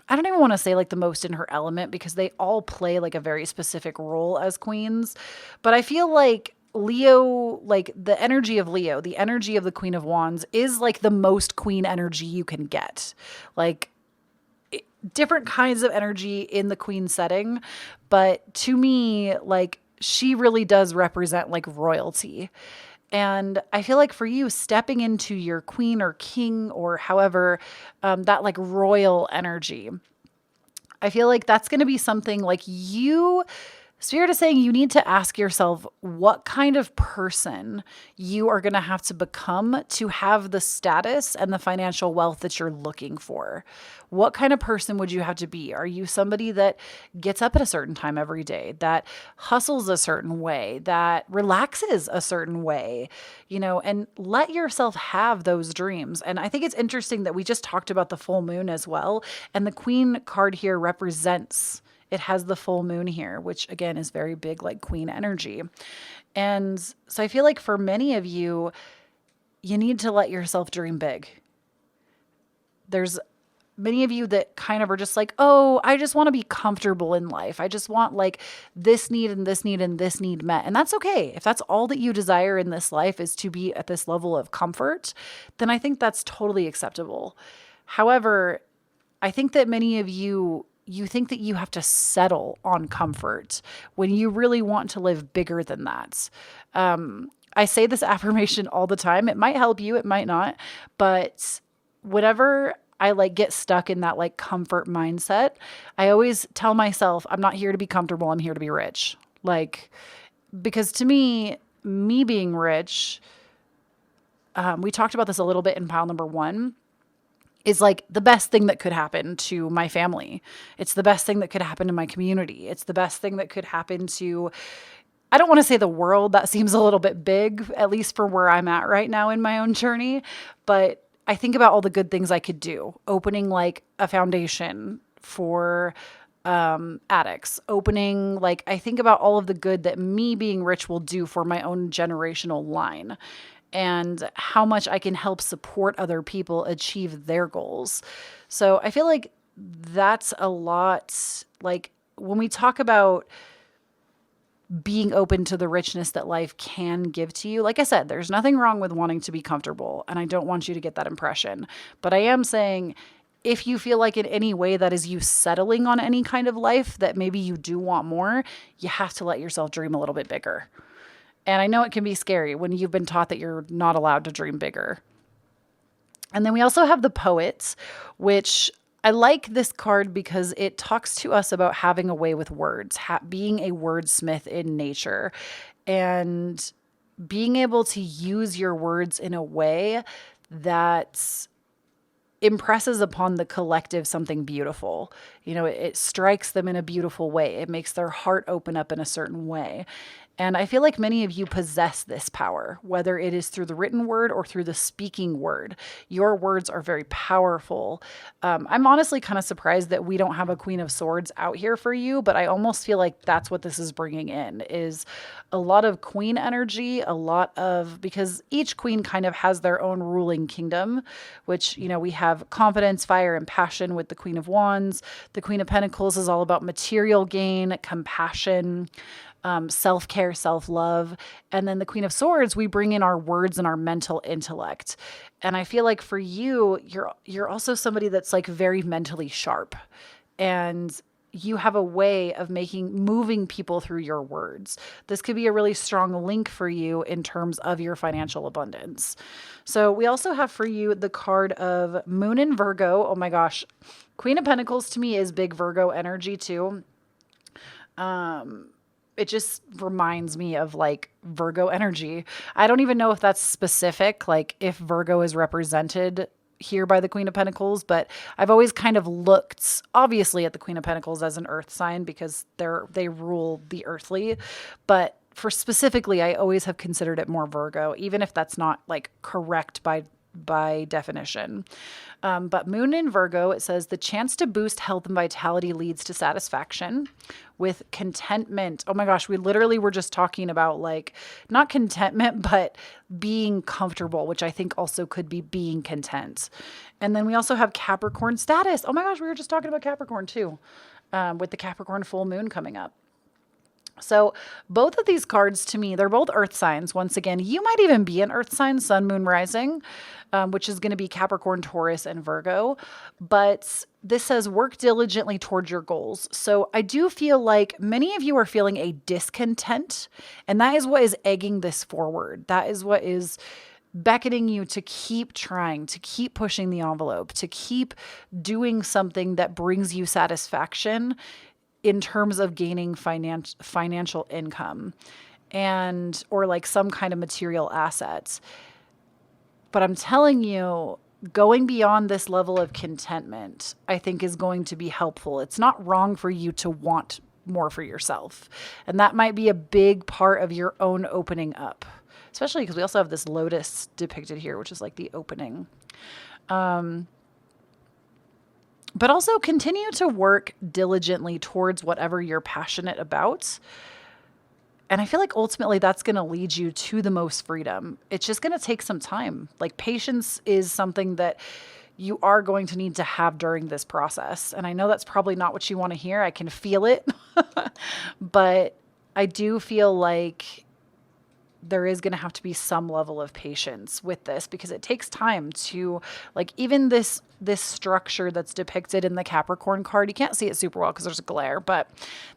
I don't even want to say like the most in her element, because they all play like a very specific role as queens. But I feel like Leo, like the energy of Leo, the energy of the Queen of Wands is like the most queen energy you can get. Like different kinds of energy in the queen setting. But to me, like she really does represent like royalty. And I feel like for you, stepping into your queen or king or however, that like royal energy, I feel like that's going to be something like you, Spirit is saying you need to ask yourself what kind of person you are going to have to become to have the status and the financial wealth that you're looking for. What kind of person would you have to be? Are you somebody that gets up at a certain time every day, that hustles a certain way, that relaxes a certain way, and let yourself have those dreams. And I think it's interesting that we just talked about the full moon as well. And the Queen card here represents, it has the full moon here, which again is very big, like queen energy. And so I feel like for many of you, you need to let yourself dream big. There's many of you that kind of are just like, oh, I just want to be comfortable in life. I just want like this need and this need and this need met. And that's okay. If that's all that you desire in this life is to be at this level of comfort, then I think that's totally acceptable. However, I think that many of you think that you have to settle on comfort when you really want to live bigger than that. I say this affirmation all the time. It might help you, it might not, but whenever I like get stuck in that like comfort mindset, I always tell myself, I'm not here to be comfortable. I'm here to be rich. Like, because to me being rich we talked about this a little bit in pile number 1, is like the best thing that could happen to my family. It's the best thing that could happen to my community. It's the best thing that could happen to, I don't want to say the world. That seems a little bit big, at least for where I'm at right now in my own journey. But I think about all the good things I could do. Opening like a foundation for addicts, opening, like, I think about all of the good that me being rich will do for my own generational line and how much I can help support other people achieve their goals. So I feel like that's a lot. Like when we talk about being open to the richness that life can give to you, like I said, there's nothing wrong with wanting to be comfortable. And I don't want you to get that impression. But I am saying, if you feel like in any way that is you settling on any kind of life that maybe you do want more, you have to let yourself dream a little bit bigger. And I know it can be scary when you've been taught that you're not allowed to dream bigger. And then we also have the Poet, which I like this card because it talks to us about having a way with words, being a wordsmith in nature, and being able to use your words in a way that impresses upon the collective something beautiful. You know, it strikes them in a beautiful way. It makes their heart open up in a certain way. And I feel like many of you possess this power, whether it is through the written word or through the speaking word. Your words are very powerful. I'm honestly kind of surprised that we don't have a Queen of Swords out here for you, but I almost feel like that's what this is bringing in, is a lot of queen energy, because each queen kind of has their own ruling kingdom, which, you know, we have confidence, fire, and passion with the Queen of Wands. The Queen of Pentacles is all about material gain, compassion, self-care, self-love. And then the Queen of Swords, we bring in our words and our mental intellect. And I feel like for you, you're also somebody that's like very mentally sharp, and you have a way of moving people through your words. This could be a really strong link for you in terms of your financial abundance. So we also have for you the card of Moon in Virgo. Oh my gosh. Queen of Pentacles to me is big Virgo energy too. It just reminds me of like Virgo energy. I don't even know if that's specific, like if Virgo is represented here by the Queen of Pentacles, but I've always kind of looked obviously at the Queen of Pentacles as an earth sign because they rule the earthly. But for specifically, I always have considered it more Virgo, even if that's not like correct by definition. But Moon in Virgo, it says the chance to boost health and vitality leads to satisfaction with contentment. Oh my gosh, we literally were just talking about like not contentment, but being comfortable, which I think also could be being content. And then we also have Capricorn status. Oh my gosh, we were just talking about Capricorn too, with the Capricorn full moon coming up. So both of these cards to me, they're both earth signs. Once again, you might even be an earth sign, sun, moon, rising, which is going to be Capricorn, Taurus, and Virgo. But this says work diligently towards your goals. So I do feel like many of you are feeling a discontent, and that is what is egging this forward. That is what is beckoning you to keep trying, to keep pushing the envelope, to keep doing something that brings you satisfaction in terms of gaining financial income or like some kind of material assets. But I'm telling you, going beyond this level of contentment, I think is going to be helpful. It's not wrong for you to want more for yourself. And that might be a big part of your own opening up, especially because we also have this lotus depicted here, which is like the opening. But also continue to work diligently towards whatever you're passionate about. And I feel like ultimately that's going to lead you to the most freedom. It's just going to take some time. Like patience is something that you are going to need to have during this process. And I know that's probably not what you want to hear. I can feel it. But I do feel like there is going to have to be some level of patience with this because it takes time to, like, even this structure that's depicted in the Capricorn card. You can't see it super well because there's a glare, but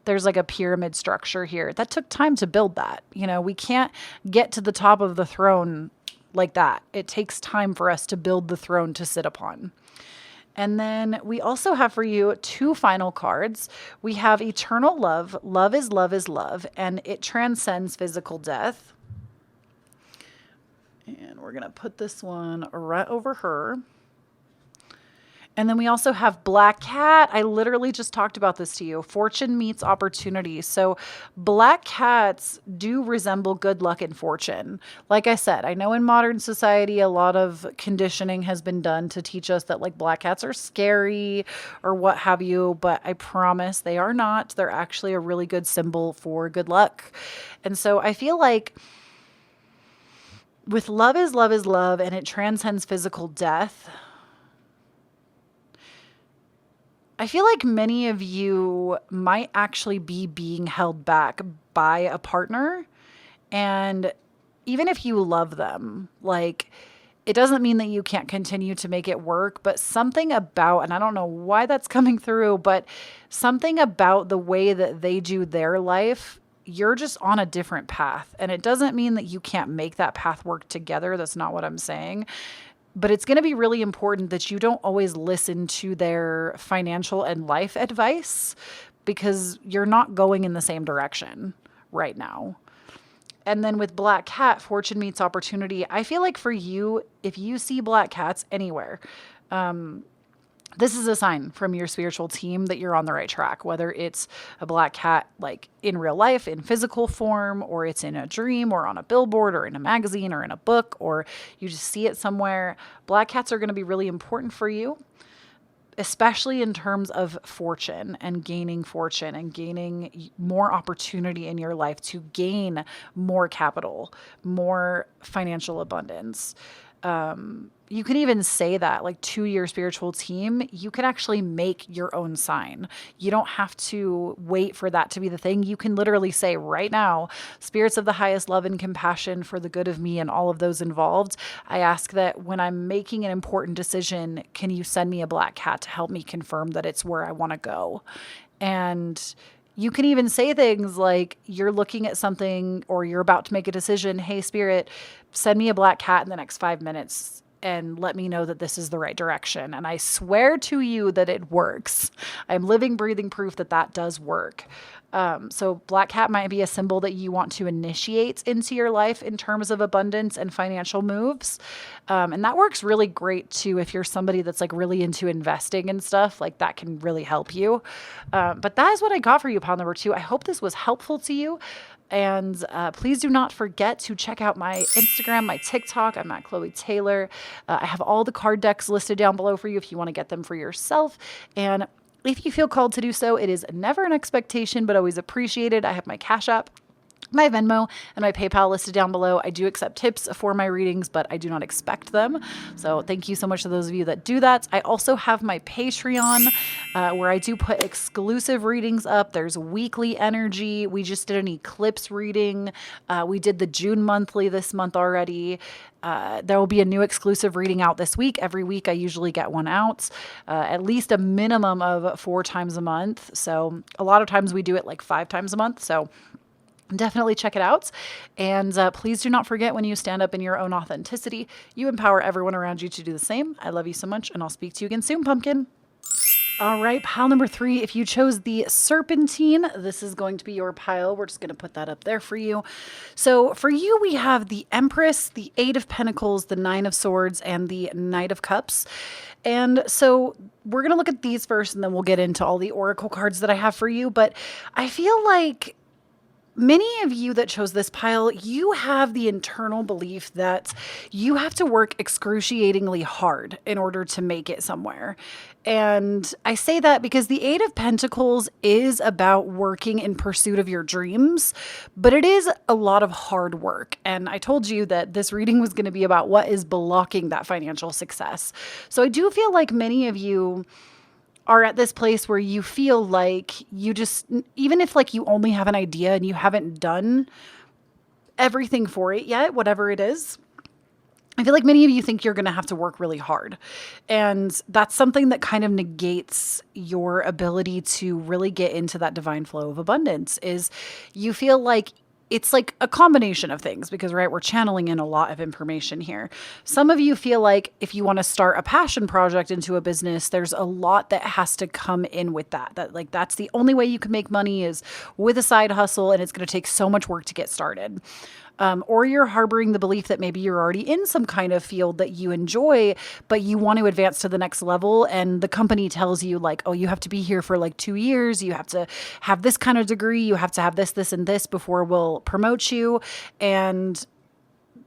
there's like a pyramid structure here. That took time to build that. You know, we can't get to the top of the throne like that. It takes time for us to build the throne to sit upon. And then we also have for you two final cards. We have Eternal Love. Love is love is love, and it transcends physical death. And we're going to put this one right over her. And then we also have Black Cat. I literally just talked about this to you. Fortune meets opportunity. So black cats do resemble good luck and fortune. Like I said, I know in modern society, a lot of conditioning has been done to teach us that like black cats are scary or what have you, but I promise they are not. They're actually a really good symbol for good luck. And so I feel like with love is love is love and it transcends physical death, I feel like many of you might actually be being held back by a partner. And even if you love them, like it doesn't mean that you can't continue to make it work, but something about, and I don't know why that's coming through, but something about the way that they do their life, you're just on a different path. And it doesn't mean that you can't make that path work together. That's not what I'm saying. But it's going to be really important that you don't always listen to their financial and life advice because you're not going in the same direction right now. And then with Black Cat, fortune meets opportunity. I feel like for you, if you see black cats anywhere, this is a sign from your spiritual team that you're on the right track, whether it's a black cat like in real life, in physical form, or it's in a dream or on a billboard or in a magazine or in a book, or you just see it somewhere. Black cats are going to be really important for you, especially in terms of fortune and gaining more opportunity in your life to gain more capital, more financial abundance. You can even say that like to your spiritual team, you can actually make your own sign. You don't have to wait for that to be the thing. You can literally say right now, spirits of the highest love and compassion for the good of me and all of those involved. I ask that when I'm making an important decision, can you send me a black cat to help me confirm that it's where I want to go? And you can even say things like you're looking at something or you're about to make a decision. Hey, spirit, send me a black cat in the next 5 minutes and let me know that this is the right direction. And I swear to you that it works. I'm living, breathing proof that that does work. So black cat might be a symbol that you want to initiate into your life in terms of abundance and financial moves. And that works really great too. If you're somebody that's like really into investing and stuff, like that can really help you. But that is what I got for you, pile number 2. I hope this was helpful to you. And please do not forget to check out my Instagram, my TikTok. I'm at Kloee Taylor. I have all the card decks listed down below for you if you want to get them for yourself. And if you feel called to do so, it is never an expectation, but always appreciated. I have my Cashapp, my Venmo, and my PayPal listed down below. I do accept tips for my readings, but I do not expect them. So thank you so much to those of you that do that. I also have my Patreon where I do put exclusive readings up. There's weekly energy. We just did an eclipse reading. We did the June monthly this month already. There will be a new exclusive reading out this week. Every week I usually get one out, at least a minimum of 4 times a month. So a lot of times we do it like 5 times a month. So definitely check it out. And please do not forget, when you stand up in your own authenticity, you empower everyone around you to do the same. I love you so much, and I'll speak to you again soon, pumpkin. All right, pile number 3, if you chose the serpentine, this is going to be your pile. We're just going to put that up there for you. So for you, we have the Empress, the 8 of Pentacles, the 9 of Swords, and the Knight of Cups. And so we're going to look at these first, and then we'll get into all the oracle cards that I have for you. But I feel like many of you that chose this pile, you have the internal belief that you have to work excruciatingly hard in order to make it somewhere. And I say that because the 8 of Pentacles is about working in pursuit of your dreams, but it is a lot of hard work. And I told you that this reading was going to be about what is blocking that financial success. So I do feel like many of you are at this place where you feel like you just, even if like you only have an idea and you haven't done everything for it yet, whatever it is, I feel like many of you think you're going to have to work really hard. And that's something that kind of negates your ability to really get into that divine flow of abundance. Is you feel like it's like a combination of things because, right, we're channeling in a lot of information here. Some of you feel like if you want to start a passion project into a business, there's a lot that has to come in with that. That like that's the only way you can make money is with a side hustle, and it's going to take so much work to get started. or you're harboring the belief that maybe you're already in some kind of field that you enjoy, but you want to advance to the next level. And the company tells you like, oh, you have to be here for like 2 years. You have to have this kind of degree. You have to have this, this, and this before we'll promote you. And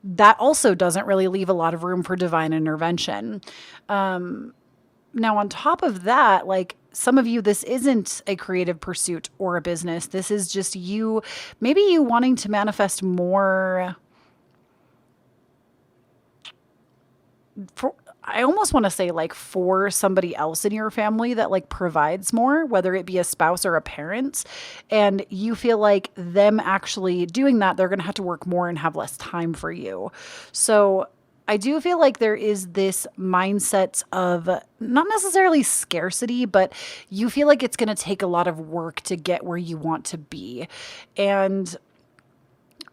that also doesn't really leave a lot of room for divine intervention. Now, on top of that, like some of you, this isn't a creative pursuit or a business. This is just you, maybe you wanting to manifest more for, I almost want to say like for somebody else in your family that like provides more, whether it be a spouse or a parent. And you feel like them actually doing that, they're going to have to work more and have less time for you. So I do feel like there is this mindset of not necessarily scarcity, but you feel like it's going to take a lot of work to get where you want to be. And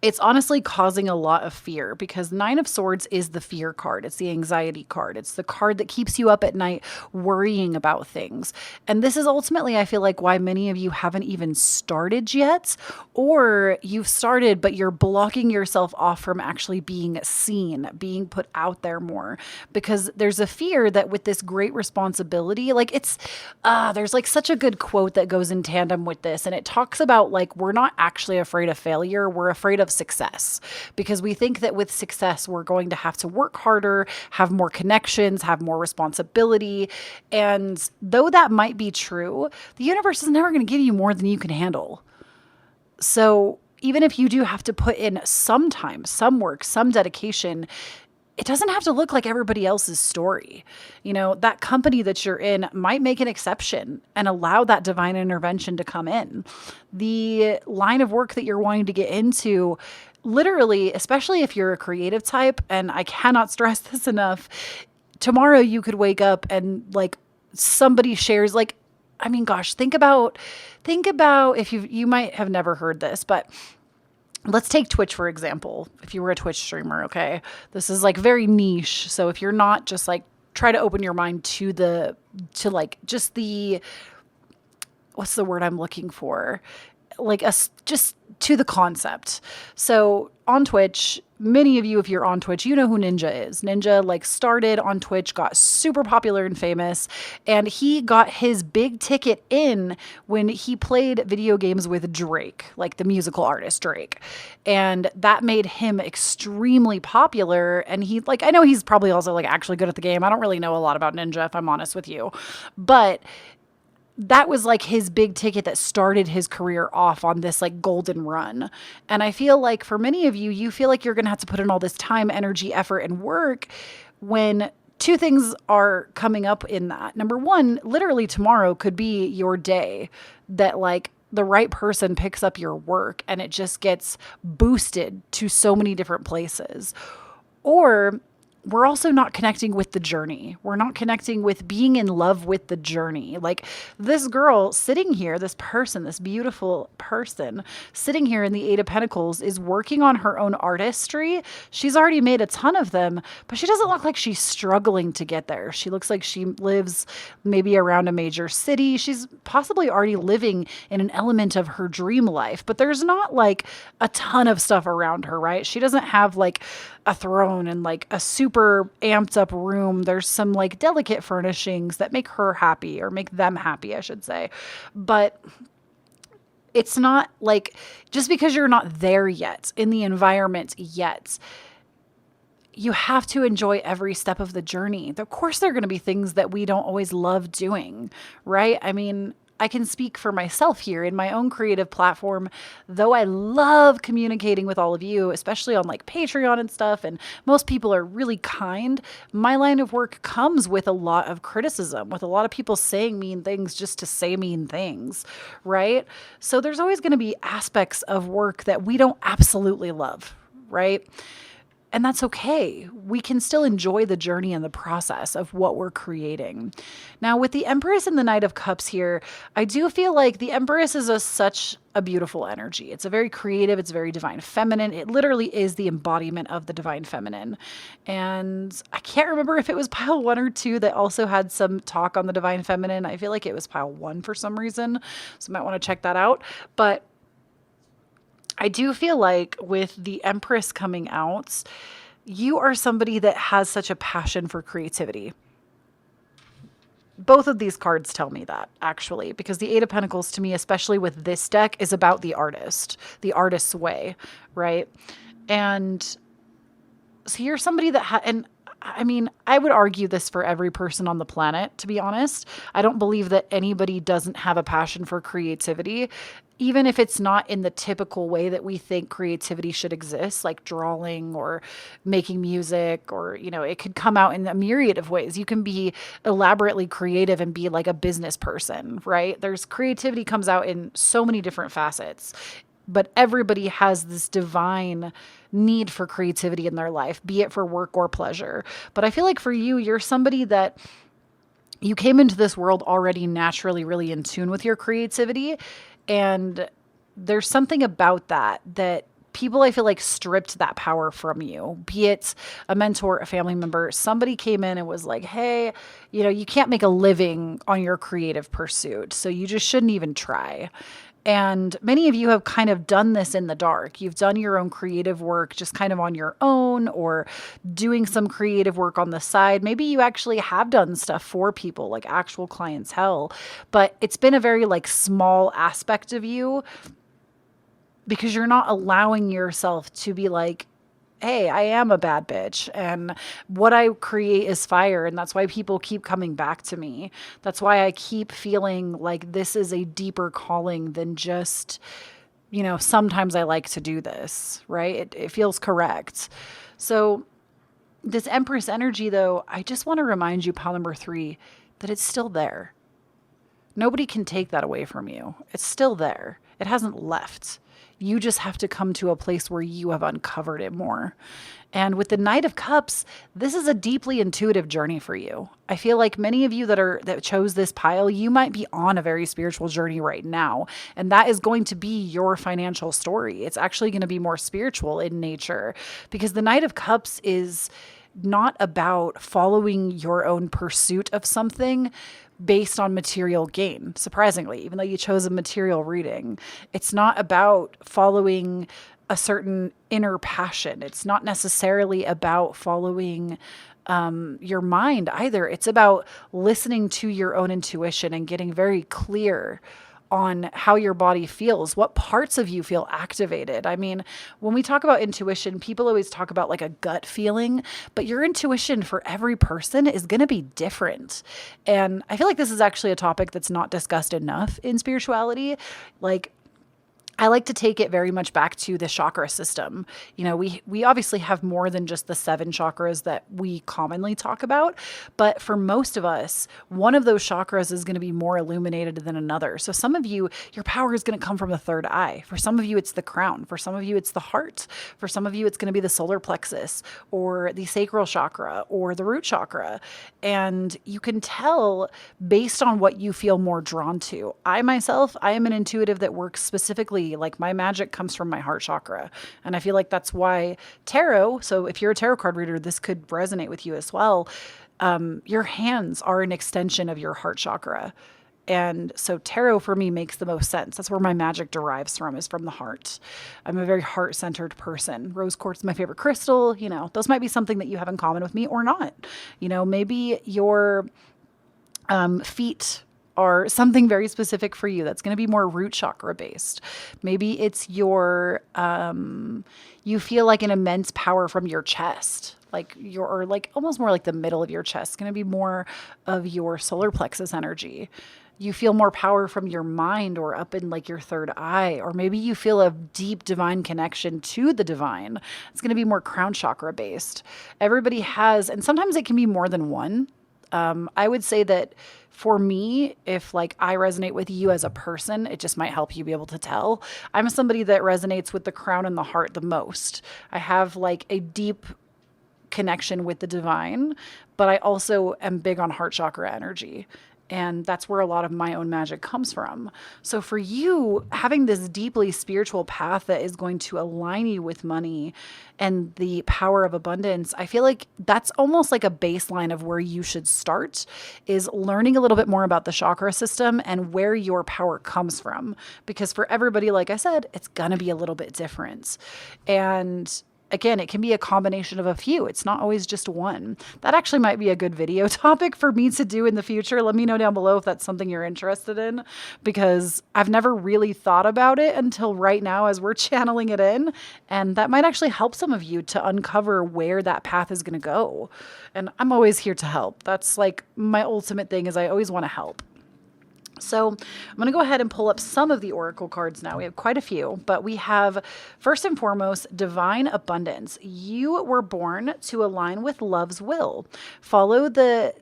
it's honestly causing a lot of fear because Nine of Swords is the fear card. It's the anxiety card. It's the card that keeps you up at night worrying about things. And this is ultimately, I feel like, why many of you haven't even started yet, or you've started, but you're blocking yourself off from actually being seen, being put out there more, because there's a fear that with this great responsibility, like there's like such a good quote that goes in tandem with this. And it talks about like, we're not actually afraid of failure. We're afraid of success because we think that with success, we're going to have to work harder, have more connections, have more responsibility. And though that might be true, the universe is never going to give you more than you can handle. So even if you do have to put in some time, some work, some dedication, it doesn't have to look like everybody else's story. You know, that company that you're in might make an exception and allow that divine intervention to come in. The line of work that you're wanting to get into, literally, especially if you're a creative type, and I cannot stress this enough, tomorrow you could wake up and like somebody shares like, I mean, gosh, think about if you might have never heard this, but let's take Twitch, for example. If you were a Twitch streamer, okay, this is like very niche. So if you're not, just like try to open your mind to like just the, what's the word I'm looking for? Like just to the concept. So on Twitch, many of you, if you're on Twitch, you know who Ninja is. Ninja like started on Twitch, got super popular and famous, and he got his big ticket in when he played video games with Drake, like the musical artist Drake. And that made him extremely popular. And he like, I know he's probably also like actually good at the game. I don't really know a lot about Ninja, if I'm honest with you, but that was like his big ticket that started his career off on this like golden run. And I feel like for many of you, you feel like you're going to have to put in all this time, energy, effort, and work when two things are coming up in that. Number one, literally tomorrow could be your day that like the right person picks up your work and it just gets boosted to so many different places. Or we're also not connecting with the journey. We're not connecting with being in love with the journey. Like this girl sitting here, this person, this beautiful person sitting here in the Eight of Pentacles is working on her own artistry. She's already made a ton of them, but she doesn't look like she's struggling to get there. She looks like she lives maybe around a major city. She's possibly already living in an element of her dream life, but there's not like a ton of stuff around her, right? She doesn't have like a throne and like a super amped up room. There's some like delicate furnishings that make her happy, or make them happy, I should say. But it's not like, just because you're not there yet in the environment yet, you have to enjoy every step of the journey. Of course, there are going to be things that we don't always love doing, right? I mean, I can speak for myself here in my own creative platform. Though I love communicating with all of you, especially on like Patreon and stuff, and most people are really kind, my line of work comes with a lot of criticism, with a lot of people saying mean things just to say mean things, right? So there's always going to be aspects of work that we don't absolutely love, right? And that's okay. We can still enjoy the journey and the process of what we're creating. Now, with the Empress and the Knight of Cups here, I do feel like the Empress is such a beautiful energy. It's a very creative, it's very divine feminine. It literally is the embodiment of the divine feminine. And I can't remember if it was pile 1 or 2 that also had some talk on the divine feminine. I feel like it was pile 1 for some reason. So I might want to check that out. But I do feel like with the Empress coming out, you are somebody that has such a passion for creativity. Both of these cards tell me that, actually, because the Eight of Pentacles to me, especially with this deck, is about the artist's way, right? And so you're somebody that and I mean, I would argue this for every person on the planet, to be honest. I don't believe that anybody doesn't have a passion for creativity, even if it's not in the typical way that we think creativity should exist, like drawing or making music, or, it could come out in a myriad of ways. You can be elaborately creative and be like a business person, right? There's creativity comes out in so many different facets, but everybody has this divine need for creativity in their life, be it for work or pleasure. But I feel like for you, you're somebody that you came into this world already naturally really in tune with your creativity. And there's something about that people, I feel like, stripped that power from you, be it a mentor, a family member, somebody came in and was like, hey, you can't make a living on your creative pursuit, so you just shouldn't even try. And many of you have kind of done this in the dark. You've done your own creative work just kind of on your own, or doing some creative work on the side. Maybe you actually have done stuff for people, like actual clientele, but it's been a very like small aspect of you because you're not allowing yourself to be like, hey, I am a bad bitch and what I create is fire. And that's why people keep coming back to me. That's why I keep feeling like this is a deeper calling than just, sometimes I like to do this, right? It feels correct. So this Empress energy, though, I just want to remind you, pile number 3, that it's still there. Nobody can take that away from you. It's still there. It hasn't left. You just have to come to a place where you have uncovered it more. And with the Knight of Cups, this is a deeply intuitive journey for you. I feel like many of you that chose this pile, you might be on a very spiritual journey right now. And that is going to be your financial story. It's actually going to be more spiritual in nature, because the Knight of Cups is not about following your own pursuit of something based on material gain. Surprisingly, even though you chose a material reading, it's not about following a certain inner passion. It's not necessarily about following your mind either. It's about listening to your own intuition and getting very clear on how your body feels, what parts of you feel activated. I mean, when we talk about intuition, people always talk about like a gut feeling, but your intuition for every person is going to be different. And I feel like this is actually a topic that's not discussed enough in spirituality. Like, I like to take it very much back to the chakra system. We obviously have more than just the 7 chakras that we commonly talk about, but for most of us, one of those chakras is going to be more illuminated than another. So some of you, your power is going to come from the third eye. For some of you, it's the crown. For some of you, it's the heart. For some of you, it's going to be the solar plexus or the sacral chakra or the root chakra. And you can tell based on what you feel more drawn to. I myself, I am an intuitive that works specifically, like my magic comes from my heart chakra. And I feel like that's why tarot, so if you're a tarot card reader, this could resonate with you as well. Your hands are an extension of your heart chakra. And so tarot for me makes the most sense. That's where my magic derives from, is from the heart. I'm a very heart-centered person. Rose quartz is my favorite crystal. Those might be something that you have in common with me or not. Maybe your feet are something very specific for you that's going to be more root chakra based. Maybe it's you feel like an immense power from your chest, or almost more like the middle of your chest. It's going to be more of your solar plexus energy. You feel more power from your mind or up in like your third eye, or maybe you feel a deep divine connection to the divine. It's going to be more crown chakra based. Everybody has, and sometimes it can be more than one. I would say that for me, if like I resonate with you as a person, it just might help you be able to tell. I'm somebody that resonates with the crown and the heart the most. I have like a deep connection with the divine, but I also am big on heart chakra energy. And that's where a lot of my own magic comes from. So for you, having this deeply spiritual path that is going to align you with money and the power of abundance, I feel like that's almost like a baseline of where you should start, is learning a little bit more about the chakra system and where your power comes from. Because for everybody, like I said, it's going to be a little bit different. And again, it can be a combination of a few. It's not always just one. That actually might be a good video topic for me to do in the future. Let me know down below if that's something you're interested in, because I've never really thought about it until right now as we're channeling it in. And that might actually help some of you to uncover where that path is going to go. And I'm always here to help. That's like my ultimate thing, is I always want to help. So I'm going to go ahead and pull up some of the oracle cards now. We have quite a few, but we have, first and foremost, divine abundance. You were born to align with love's will. Follow the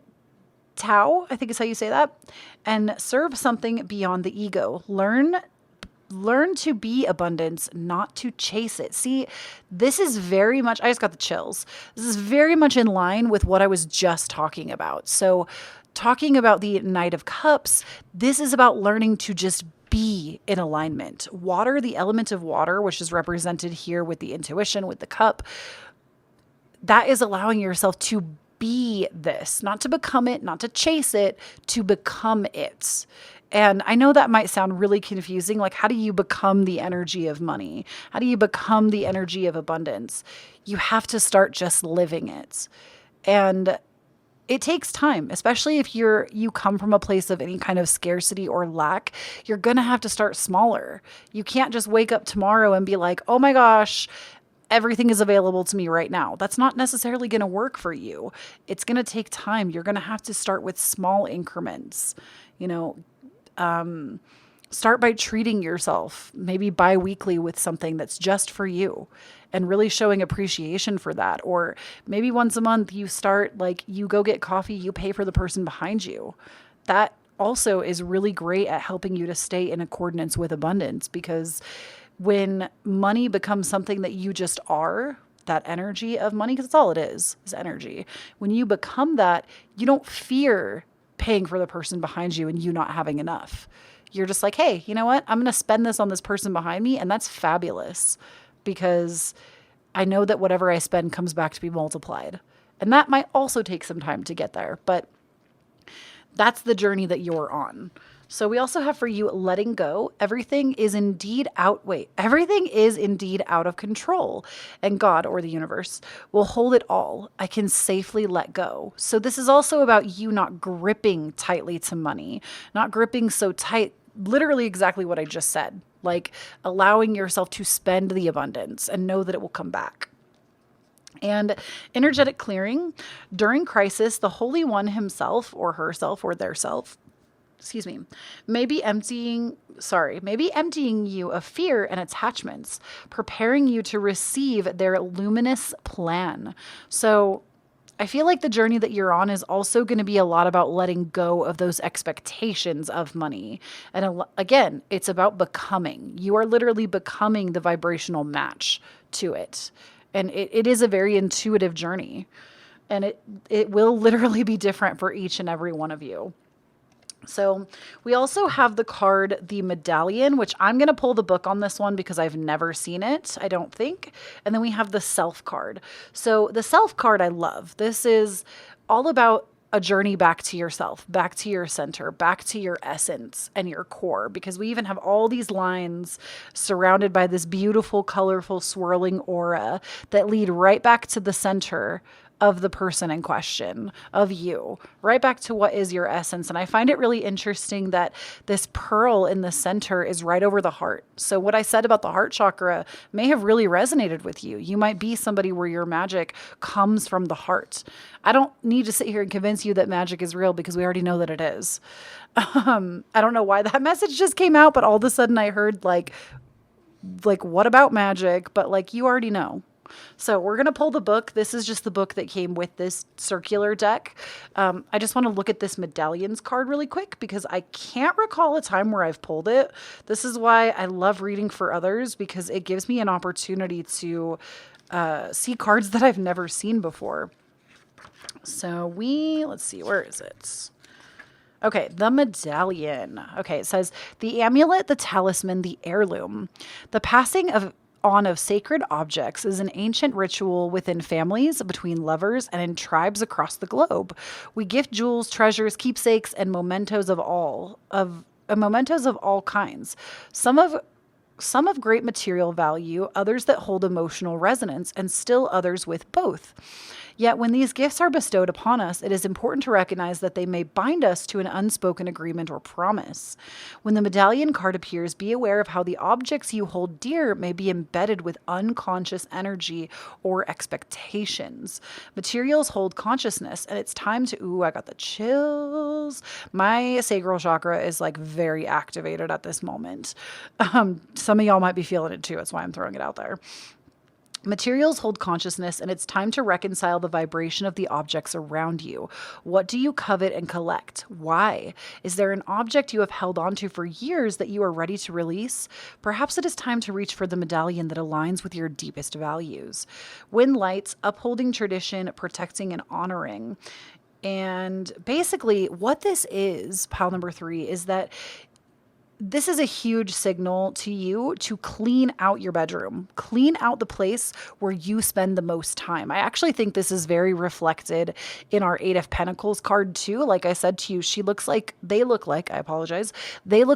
Tao, I think is how you say that, and serve something beyond the ego. Learn to be abundance, not to chase it. See, this is very much, I just got the chills. This is very much in line with what I was just talking about. So talking about the Knight of Cups, this is about learning to just be in alignment. Water, the element of water, which is represented here with the intuition, with the cup, that is allowing yourself to be this, not to become it, not to chase it, to become it. And I know that might sound really confusing. Like, how do you become the energy of money? How do you become the energy of abundance? You have to start just living it. And it takes time, especially if you come from a place of any kind of scarcity or lack. You're going to have to start smaller. You can't just wake up tomorrow and be like, oh my gosh, everything is available to me right now. That's not necessarily going to work for you. It's going to take time. You're going to have to start with small increments, start by treating yourself maybe bi-weekly with something that's just for you and really showing appreciation for that. Or maybe once a month you start, like, you go get coffee, you pay for the person behind you. That also is really great at helping you to stay in accordance with abundance, because when money becomes something that you just are, that energy of money, because that's all it is energy. When you become that, you don't fear paying for the person behind you and you not having enough. You're just like, hey, you know what? I'm going to spend this on this person behind me. And that's fabulous, because I know that whatever I spend comes back to be multiplied. And that might also take some time to get there, but that's the journey that you're on. So we also have for you letting go. Everything is indeed out of control, and God, or the universe, will hold it all. I can safely let go. So this is also about you not gripping tightly to money, not gripping so tight, literally exactly what I just said, like allowing yourself to spend the abundance and know that it will come back. And energetic clearing. During crisis, the Holy One himself or herself or their self, may be emptying you of fear and attachments, preparing you to receive their luminous plan. So I feel like the journey that you're on is also going to be a lot about letting go of those expectations of money. And again, it's about becoming. You are literally becoming the vibrational match to it. And it is a very intuitive journey. And it will literally be different for each and every one of you. So we also have the card, the Medallion, which I'm going to pull the book on this one because I've never seen it, I don't think. And then we have the Self card. So the Self card I love. This is all about a journey back to yourself, back to your center, back to your essence and your core, because we even have all these lines surrounded by this beautiful, colorful, swirling aura that lead right back to the center of the person in question, of you, right back to what is your essence. And I find it really interesting that this pearl in the center is right over the heart. So what I said about the heart chakra may have really resonated with you. You might be somebody where your magic comes from the heart. I don't need to sit here and convince you that magic is real, because we already know that it is. I don't know why that message just came out, but all of a sudden I heard like, what about magic? But like, you already know. So we're going to pull the book. This is just the book that came with this circular deck. I just want to look at this Medallions card really quick, because I can't recall a time where I've pulled it. This is why I love reading for others, because it gives me an opportunity to see cards that I've never seen before. So let's see, where is it? Okay, the medallion. Okay, it says the amulet, the talisman, the heirloom. The passing of on of sacred objects is an ancient ritual within families, between lovers, and in tribes across the globe. We gift jewels, treasures, keepsakes, and mementos of all kinds. Some of some of great material value, others that hold emotional resonance, and still others with both. Yet, when these gifts are bestowed upon us, it is important to recognize that they may bind us to an unspoken agreement or promise. When the medallion card appears, be aware of how the objects you hold dear may be embedded with unconscious energy or expectations. Materials hold consciousness, and it's time to, ooh, I got the chills. My sacral chakra is like very activated at this moment. Some of y'all might be feeling it too. That's why I'm throwing it out there. Materials hold consciousness, and it's time to reconcile the vibration of the objects around you. What do you covet and collect? Why? Is there an object you have held onto for years that you are ready to release? Perhaps it is time to reach for the medallion that aligns with your deepest values. Wind lights, upholding tradition, protecting and honoring. And basically, what this is, pile number 3, is that this is a huge signal to you to clean out your bedroom, clean out the place where you spend the most time. I actually think this is very reflected in our Eight of Pentacles card too. Like I said to you, they look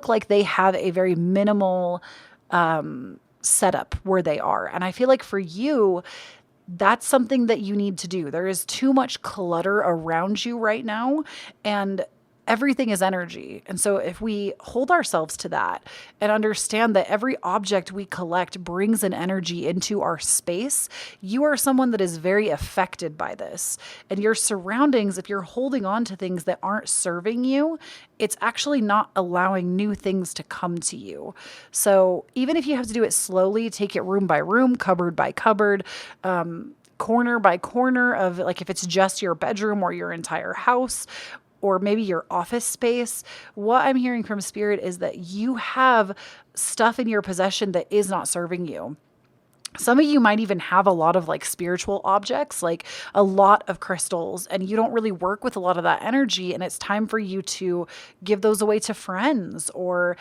like they have a very minimal setup where they are. And I feel like for you, that's something that you need to do. There is too much clutter around you right now, and everything is energy. And so if we hold ourselves to that and understand that every object we collect brings an energy into our space, you are someone that is very affected by this. And your surroundings, if you're holding on to things that aren't serving you, it's actually not allowing new things to come to you. So even if you have to do it slowly, take it room by room, cupboard by cupboard, corner by corner of, like, if it's just your bedroom or your entire house, or maybe your office space, what I'm hearing from Spirit is that you have stuff in your possession that is not serving you. Some of you might even have a lot of like spiritual objects, like a lot of crystals, and you don't really work with a lot of that energy. And it's time for you to give those away to friends, or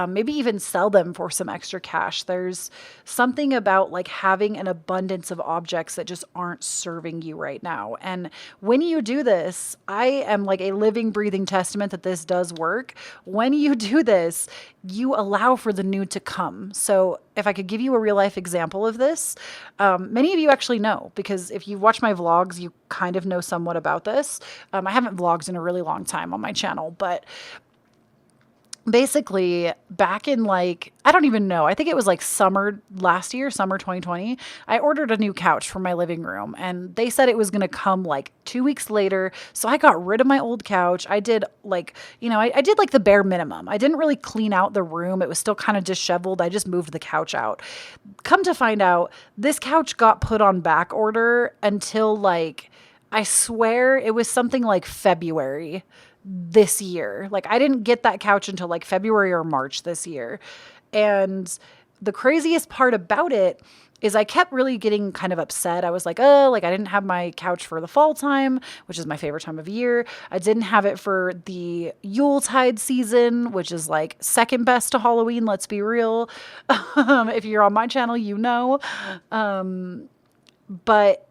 maybe even sell them for some extra cash. There's something about like having an abundance of objects that just aren't serving you right now. And when you do this, I am like a living, breathing testament that this does work. When you do this, you allow for the new to come. So if I could give you a real life example of this, many of you actually know, because if you watch my vlogs, you kind of know somewhat about this. I haven't vlogged in a really long time on my channel, but basically back in like, I don't even know, I think it was like summer last year, summer 2020, I ordered a new couch for my living room, and they said it was going to come like 2 weeks later. So I got rid of my old couch. I did like, I did like the bare minimum. I didn't really clean out the room. It was still kind of disheveled. I just moved the couch out. Come to find out, this couch got put on back order until like, I swear it was something like February this year. Like, I didn't get that couch until like February or March this year. And the craziest part about it is I kept really getting kind of upset. I was like, oh, like I didn't have my couch for the fall time, which is my favorite time of year. I didn't have it for the Yuletide season, which is like second best to Halloween. Let's be real. If you're on my channel, you know. But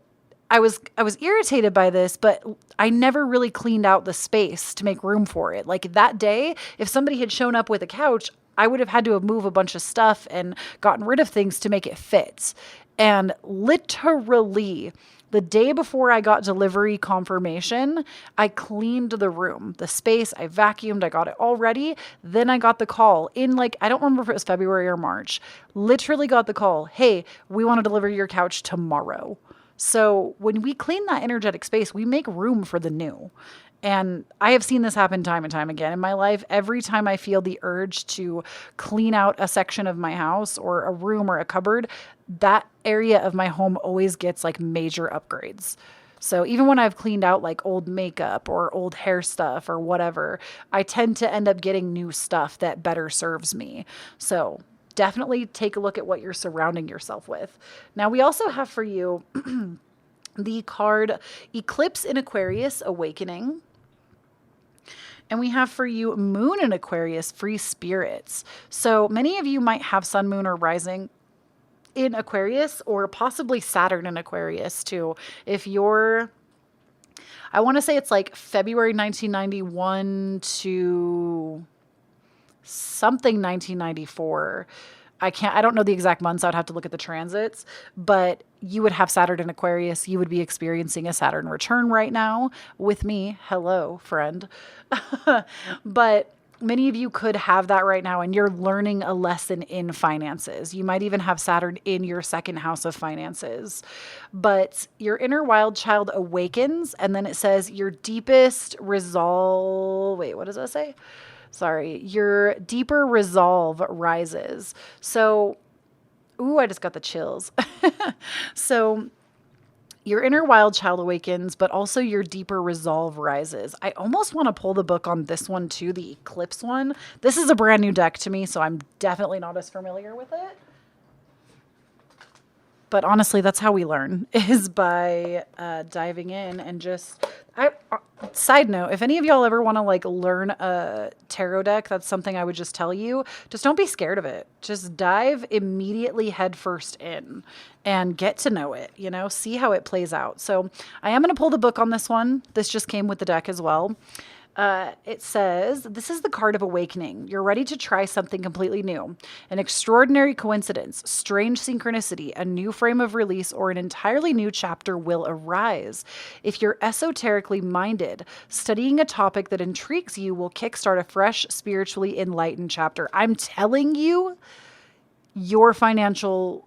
I was irritated by this, but I never really cleaned out the space to make room for it. Like that day, if somebody had shown up with a couch, I would have had to have moved a bunch of stuff and gotten rid of things to make it fit. And literally the day before I got delivery confirmation, I cleaned the room, the space, I vacuumed, I got it all ready. Then I got the call in like, I don't remember if it was February or March, literally got the call. Hey, we want to deliver your couch tomorrow. So when we clean that energetic space, we make room for the new. And I have seen this happen time and time again in my life. Every time I feel the urge to clean out a section of my house or a room or a cupboard, that area of my home always gets like major upgrades. So even when I've cleaned out like old makeup or old hair stuff or whatever, I tend to end up getting new stuff that better serves me. So definitely take a look at what you're surrounding yourself with. Now, we also have for you the card Eclipse in Aquarius Awakening. And we have for you Moon in Aquarius, free spirits. So many of you might have Sun, Moon, or Rising in Aquarius, or possibly Saturn in Aquarius too. If you're, I want to say it's like February 1991 to something 1994. I don't know the exact months. I would have to look at the transits, but you would have Saturn in Aquarius. You would be experiencing a Saturn return right now with me. Hello, friend. But many of you could have that right now, and you're learning a lesson in finances. You might even have Saturn in your second house of finances. But your inner wild child awakens, and then it says your deepest resolve. Wait, what does that say? Sorry, your deeper resolve rises. So, ooh, I just got the chills. So, your inner wild child awakens, but also your deeper resolve rises. I almost want to pull the book on this one too, the Eclipse one. This is a brand new deck to me, so I'm definitely not as familiar with it. But honestly, that's how we learn, is by diving in and just... Side note, if any of y'all ever want to like learn a tarot deck, that's something I would just tell you. Just don't be scared of it. Just dive immediately headfirst in and get to know it, see how it plays out. So I am going to pull the book on this one. This just came with the deck as well. It says, this is the card of awakening. You're ready to try something completely new. An extraordinary coincidence, strange synchronicity, a new frame of release, or an entirely new chapter will arise. If you're esoterically minded, studying a topic that intrigues you will kickstart a fresh, spiritually enlightened chapter. I'm telling you, your financial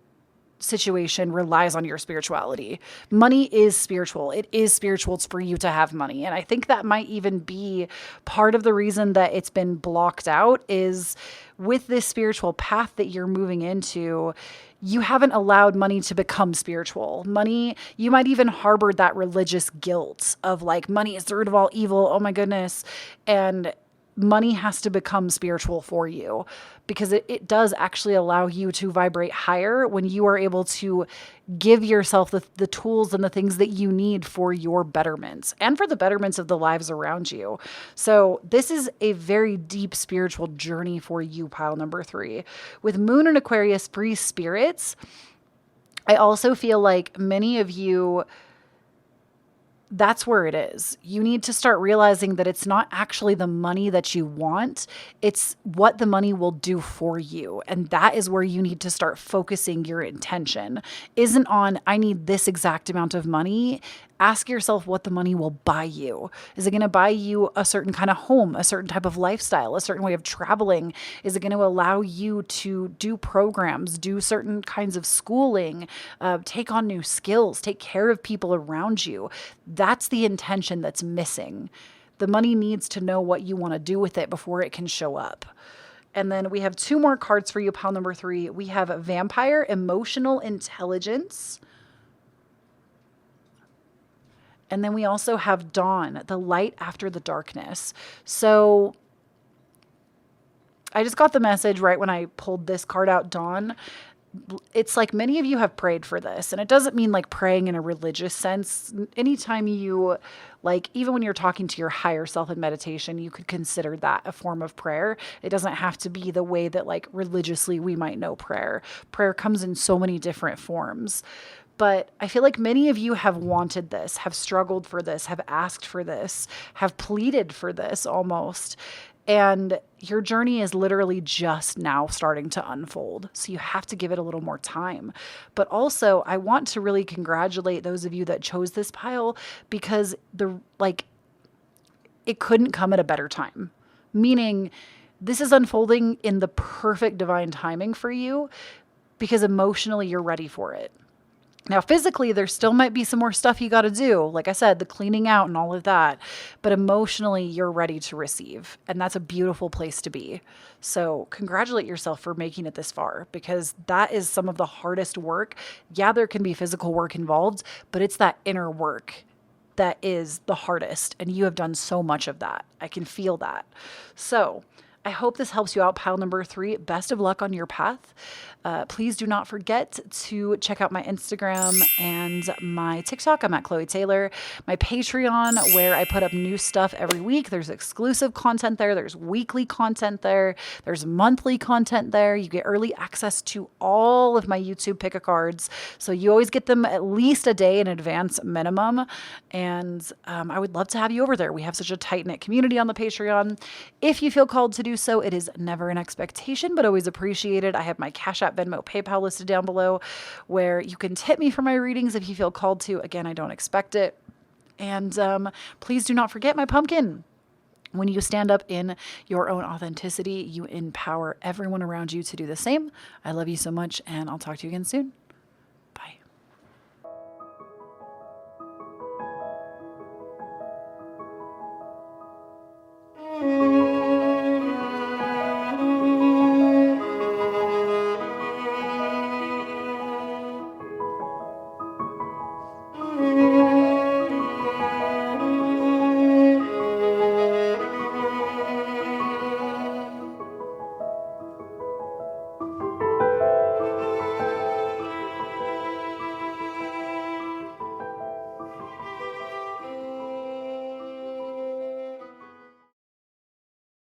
situation relies on your spirituality. Money is spiritual. It is spiritual for you to have money. And I think that might even be part of the reason that it's been blocked out, is with this spiritual path that you're moving into, you haven't allowed money to become spiritual. Money, you might even harbor that religious guilt of like, money is the root of all evil. Oh my goodness. And money has to become spiritual for you, because it does actually allow you to vibrate higher when you are able to give yourself the tools and the things that you need for your betterments and for the betterments of the lives around you. So this is a very deep spiritual journey for you, pile number 3. With Moon in Aquarius, free spirits, I also feel like many of you, that's where it is. You need to start realizing that it's not actually the money that you want. It's what the money will do for you. And that is where you need to start focusing your intention. Isn't on, I need this exact amount of money. Ask yourself what the money will buy you. Is it going to buy you a certain kind of home, a certain type of lifestyle, a certain way of traveling? Is it going to allow you to do programs, do certain kinds of schooling, take on new skills, take care of people around you? That's the intention that's missing. The money needs to know what you want to do with it before it can show up. And then we have 2 more cards for you, pile number 3. We have Vampire, Emotional Intelligence. And then we also have Dawn, the light after the darkness. So I just got the message right when I pulled this card out, Dawn. It's like many of you have prayed for this, and it doesn't mean like praying in a religious sense. Anytime you, like, even when you're talking to your higher self in meditation, you could consider that a form of prayer. It doesn't have to be the way that like religiously we might know prayer. Prayer comes in so many different forms. But I feel like many of you have wanted this, have struggled for this, have asked for this, have pleaded for this almost. And your journey is literally just now starting to unfold. So you have to give it a little more time. But also, I want to really congratulate those of you that chose this pile, because it couldn't come at a better time. Meaning, this is unfolding in the perfect divine timing for you, because emotionally you're ready for it. Now, physically, there still might be some more stuff you got to do. Like I said, the cleaning out and all of that. But emotionally, you're ready to receive. And that's a beautiful place to be. So congratulate yourself for making it this far, because that is some of the hardest work. Yeah, there can be physical work involved, but it's that inner work that is the hardest. And you have done so much of that. I can feel that. So I hope this helps you out. Pile number 3, best of luck on your path. Please do not forget to check out my Instagram and my TikTok. I'm at Kloee Taylor. My Patreon, where I put up new stuff every week. There's exclusive content there. There's weekly content there. There's monthly content there. You get early access to all of my YouTube pick-a-cards. So you always get them at least a day in advance minimum. And I would love to have you over there. We have such a tight-knit community on the Patreon. If you feel called to do so, it is never an expectation, but always appreciated. I have my Cashapp, Venmo, PayPal listed down below, where you can tip me for my readings if you feel called to. Again, I don't expect it. And please do not forget my pumpkin. When you stand up in your own authenticity, you empower everyone around you to do the same. I love you so much, and I'll talk to you again soon.